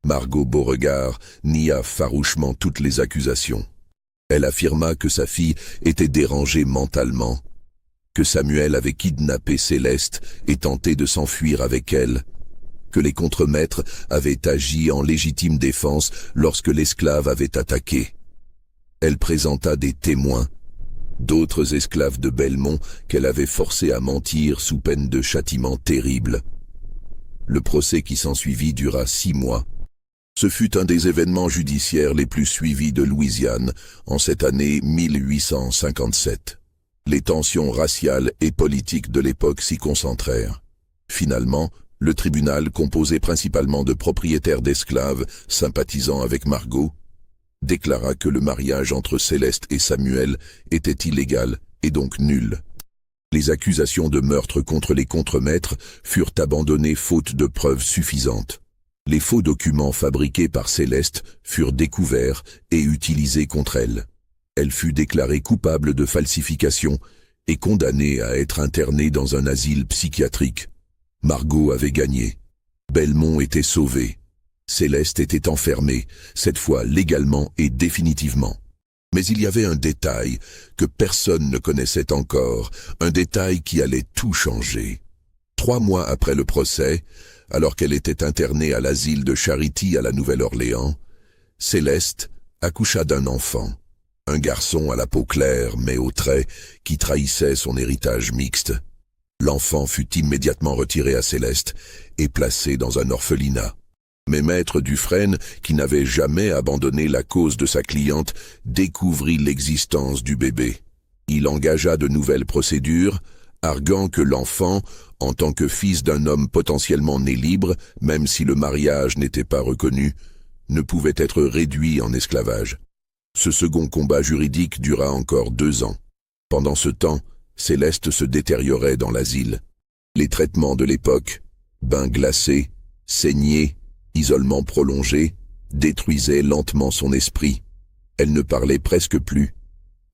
Margot Beauregard nia farouchement toutes les accusations. Elle affirma que sa fille était dérangée mentalement, que Samuel avait kidnappé Céleste et tenté de s'enfuir avec elle, que les contremaîtres avaient agi en légitime défense lorsque l'esclave avait attaqué. Elle présenta des témoins, d'autres esclaves de Belmont qu'elle avait forcés à mentir sous peine de châtiment terrible. Le procès qui s'ensuivit dura 6 mois. Ce fut un des événements judiciaires les plus suivis de Louisiane en cette année 1857. Les tensions raciales et politiques de l'époque s'y concentrèrent. Finalement, le tribunal, composé principalement de propriétaires d'esclaves sympathisant avec Margot, déclara que le mariage entre Céleste et Samuel était illégal et donc nul. Les accusations de meurtre contre les contremaîtres furent abandonnées faute de preuves suffisantes. Les faux documents fabriqués par Céleste furent découverts et utilisés contre elle. Elle fut déclarée coupable de falsification et condamnée à être internée dans un asile psychiatrique. Margot avait gagné. Belmont était sauvé. Céleste était enfermée, cette fois légalement et définitivement. Mais il y avait un détail que personne ne connaissait encore, un détail qui allait tout changer. 3 mois après le procès, alors qu'elle était internée à l'asile de Charity à la Nouvelle-Orléans, Céleste accoucha d'un enfant, un garçon à la peau claire mais aux traits qui trahissait son héritage mixte. L'enfant fut immédiatement retiré à Céleste et placé dans un orphelinat. Mais maître Dufresne, qui n'avait jamais abandonné la cause de sa cliente, découvrit l'existence du bébé. Il engagea de nouvelles procédures, arguant que l'enfant, en tant que fils d'un homme potentiellement né libre, même si le mariage n'était pas reconnu, ne pouvait être réduit en esclavage. Ce second combat juridique dura encore 2 ans. Pendant ce temps, Céleste se détériorait dans l'asile. Les traitements de l'époque, bains glacés, saignées, isolement prolongé, détruisaient lentement son esprit. Elle ne parlait presque plus,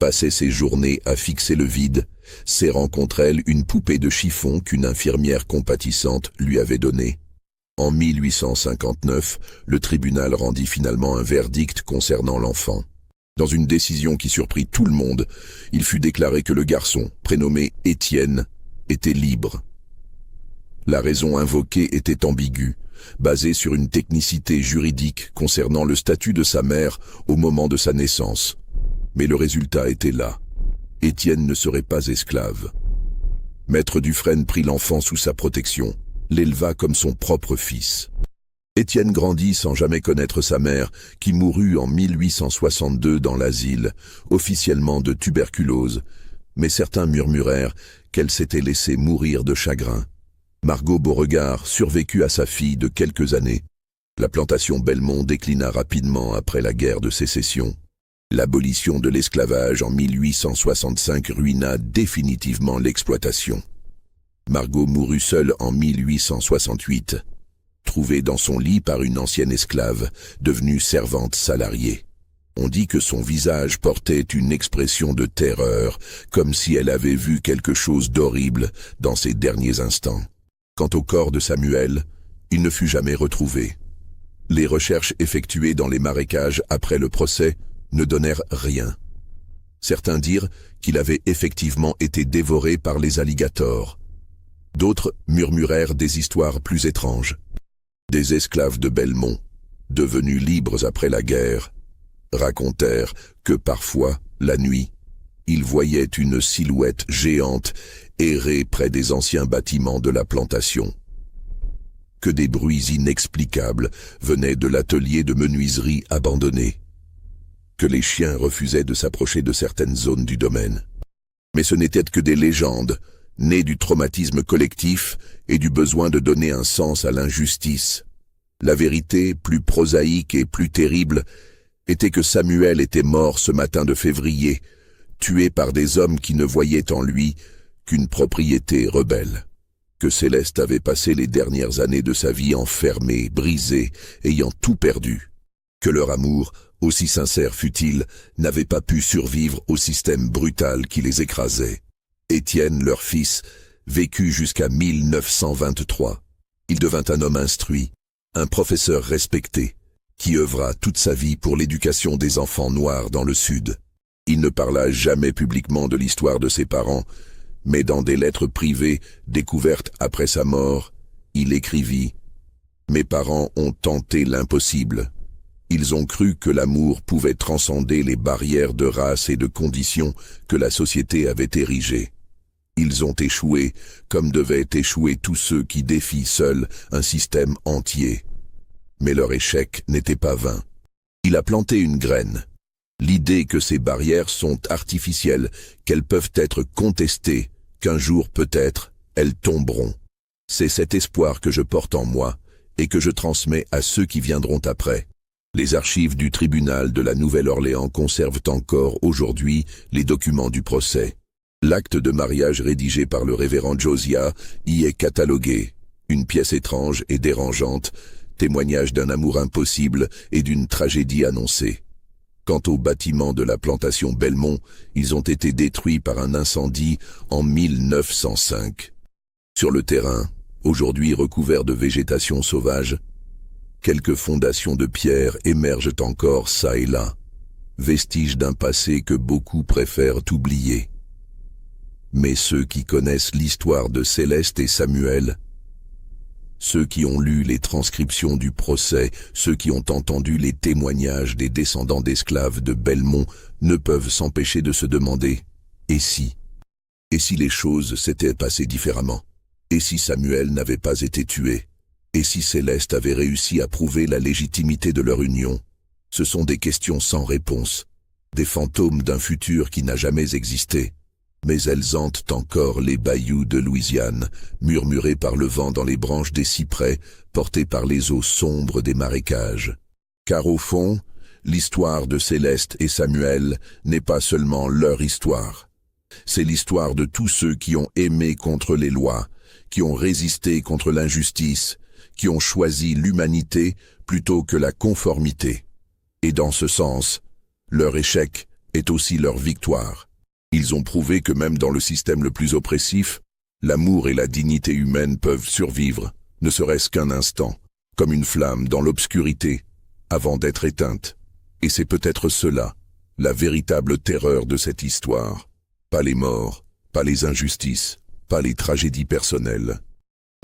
passait ses journées à fixer le vide, serrant contre elle une poupée de chiffon qu'une infirmière compatissante lui avait donnée. En 1859, le tribunal rendit finalement un verdict concernant l'enfant. Dans une décision qui surprit tout le monde, il fut déclaré que le garçon, prénommé Étienne, était libre. La raison invoquée était ambiguë, basée sur une technicité juridique concernant le statut de sa mère au moment de sa naissance. Mais le résultat était là. Étienne ne serait pas esclave. Maître Dufresne prit l'enfant sous sa protection, l'éleva comme son propre fils. Étienne grandit sans jamais connaître sa mère, qui mourut en 1862 dans l'asile, officiellement de tuberculose, mais certains murmurèrent qu'elle s'était laissée mourir de chagrin. Margot Beauregard survécut à sa fille de quelques années. La plantation Belmont déclina rapidement après la guerre de sécession. L'abolition de l'esclavage en 1865 ruina définitivement l'exploitation. Margot mourut seule en 1868. Trouvée dans son lit par une ancienne esclave, devenue servante salariée. On dit que son visage portait une expression de terreur, comme si elle avait vu quelque chose d'horrible dans ses derniers instants. Quant au corps de Samuel, il ne fut jamais retrouvé. Les recherches effectuées dans les marécages après le procès ne donnèrent rien. Certains dirent qu'il avait effectivement été dévoré par les alligators. D'autres murmurèrent des histoires plus étranges. Des esclaves de Belmont, devenus libres après la guerre, racontèrent que parfois, la nuit, ils voyaient une silhouette géante errer près des anciens bâtiments de la plantation. Que des bruits inexplicables venaient de l'atelier de menuiserie abandonné. Que les chiens refusaient de s'approcher de certaines zones du domaine. Mais ce n'étaient que des légendes, nées du traumatisme collectif et du besoin de donner un sens à l'injustice. La vérité, plus prosaïque et plus terrible, était que Samuel était mort ce matin de février, tué par des hommes qui ne voyaient en lui qu'une propriété rebelle. Que Céleste avait passé les dernières années de sa vie enfermée, brisée, ayant tout perdu. Que leur amour, aussi sincère fût-il, n'avait pas pu survivre au système brutal qui les écrasait. Étienne, leur fils, vécut jusqu'à 1923. Il devint un homme instruit, un professeur respecté, qui œuvra toute sa vie pour l'éducation des enfants noirs dans le Sud. Il ne parla jamais publiquement de l'histoire de ses parents, mais dans des lettres privées découvertes après sa mort, il écrivit « Mes parents ont tenté l'impossible. Ils ont cru que l'amour pouvait transcender les barrières de race et de conditions que la société avait érigées. Ils ont échoué, comme devaient échouer tous ceux qui défient seuls un système entier. Mais leur échec n'était pas vain. Il a planté une graine. L'idée que ces barrières sont artificielles, qu'elles peuvent être contestées, qu'un jour peut-être, elles tomberont. C'est cet espoir que je porte en moi et que je transmets à ceux qui viendront après. Les archives du tribunal de la Nouvelle-Orléans conservent encore aujourd'hui les documents du procès. L'acte de mariage rédigé par le révérend Josiah y est catalogué, une pièce étrange et dérangeante, témoignage d'un amour impossible et d'une tragédie annoncée. Quant aux bâtiments de la plantation Belmont, ils ont été détruits par un incendie en 1905. Sur le terrain, aujourd'hui recouvert de végétation sauvage, quelques fondations de pierre émergent encore çà et là, vestiges d'un passé que beaucoup préfèrent oublier. Mais ceux qui connaissent l'histoire de Céleste et Samuel, ceux qui ont lu les transcriptions du procès, ceux qui ont entendu les témoignages des descendants d'esclaves de Belmont ne peuvent s'empêcher de se demander « Et si ?» Et si les choses s'étaient passées différemment? Et si Samuel n'avait pas été tué? Et si Céleste avait réussi à prouver la légitimité de leur union? Ce sont des questions sans réponse, des fantômes d'un futur qui n'a jamais existé. Mais elles hantent encore les bayous de Louisiane, murmurés par le vent dans les branches des cyprès, portés par les eaux sombres des marécages. Car au fond, l'histoire de Céleste et Samuel n'est pas seulement leur histoire. C'est l'histoire de tous ceux qui ont aimé contre les lois, qui ont résisté contre l'injustice, qui ont choisi l'humanité plutôt que la conformité. Et dans ce sens, leur échec est aussi leur victoire. Ils ont prouvé que même dans le système le plus oppressif, l'amour et la dignité humaine peuvent survivre, ne serait-ce qu'un instant, comme une flamme dans l'obscurité, avant d'être éteinte. Et c'est peut-être cela, la véritable terreur de cette histoire. Pas les morts, pas les injustices, pas les tragédies personnelles,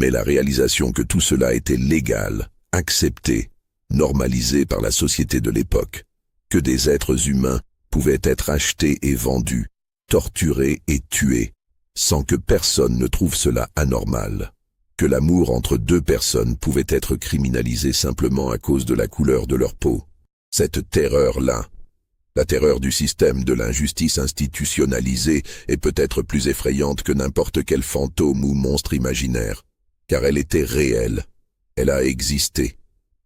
mais la réalisation que tout cela était légal, accepté, normalisé par la société de l'époque, que des êtres humains pouvaient être achetés et vendus, torturés et tués, sans que personne ne trouve cela anormal, que l'amour entre deux personnes pouvait être criminalisé simplement à cause de la couleur de leur peau. Cette terreur-là, la terreur du système de l'injustice institutionnalisée, est peut-être plus effrayante que n'importe quel fantôme ou monstre imaginaire, car elle était réelle, elle a existé,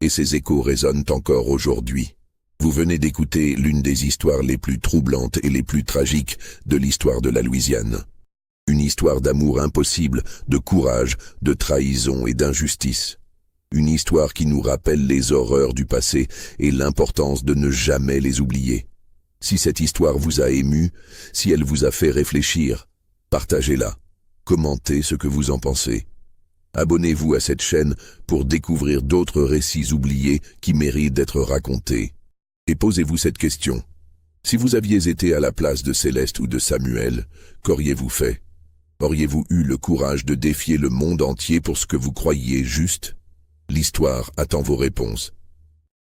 et ses échos résonnent encore aujourd'hui. Vous venez d'écouter l'une des histoires les plus troublantes et les plus tragiques de l'histoire de la Louisiane. Une histoire d'amour impossible, de courage, de trahison et d'injustice. Une histoire qui nous rappelle les horreurs du passé et l'importance de ne jamais les oublier. Si cette histoire vous a ému, si elle vous a fait réfléchir, partagez-la. Commentez ce que vous en pensez. Abonnez-vous à cette chaîne pour découvrir d'autres récits oubliés qui méritent d'être racontés. Et posez-vous cette question. Si vous aviez été à la place de Céleste ou de Samuel, qu'auriez-vous fait? Auriez-vous eu le courage de défier le monde entier pour ce que vous croyiez juste? L'histoire attend vos réponses.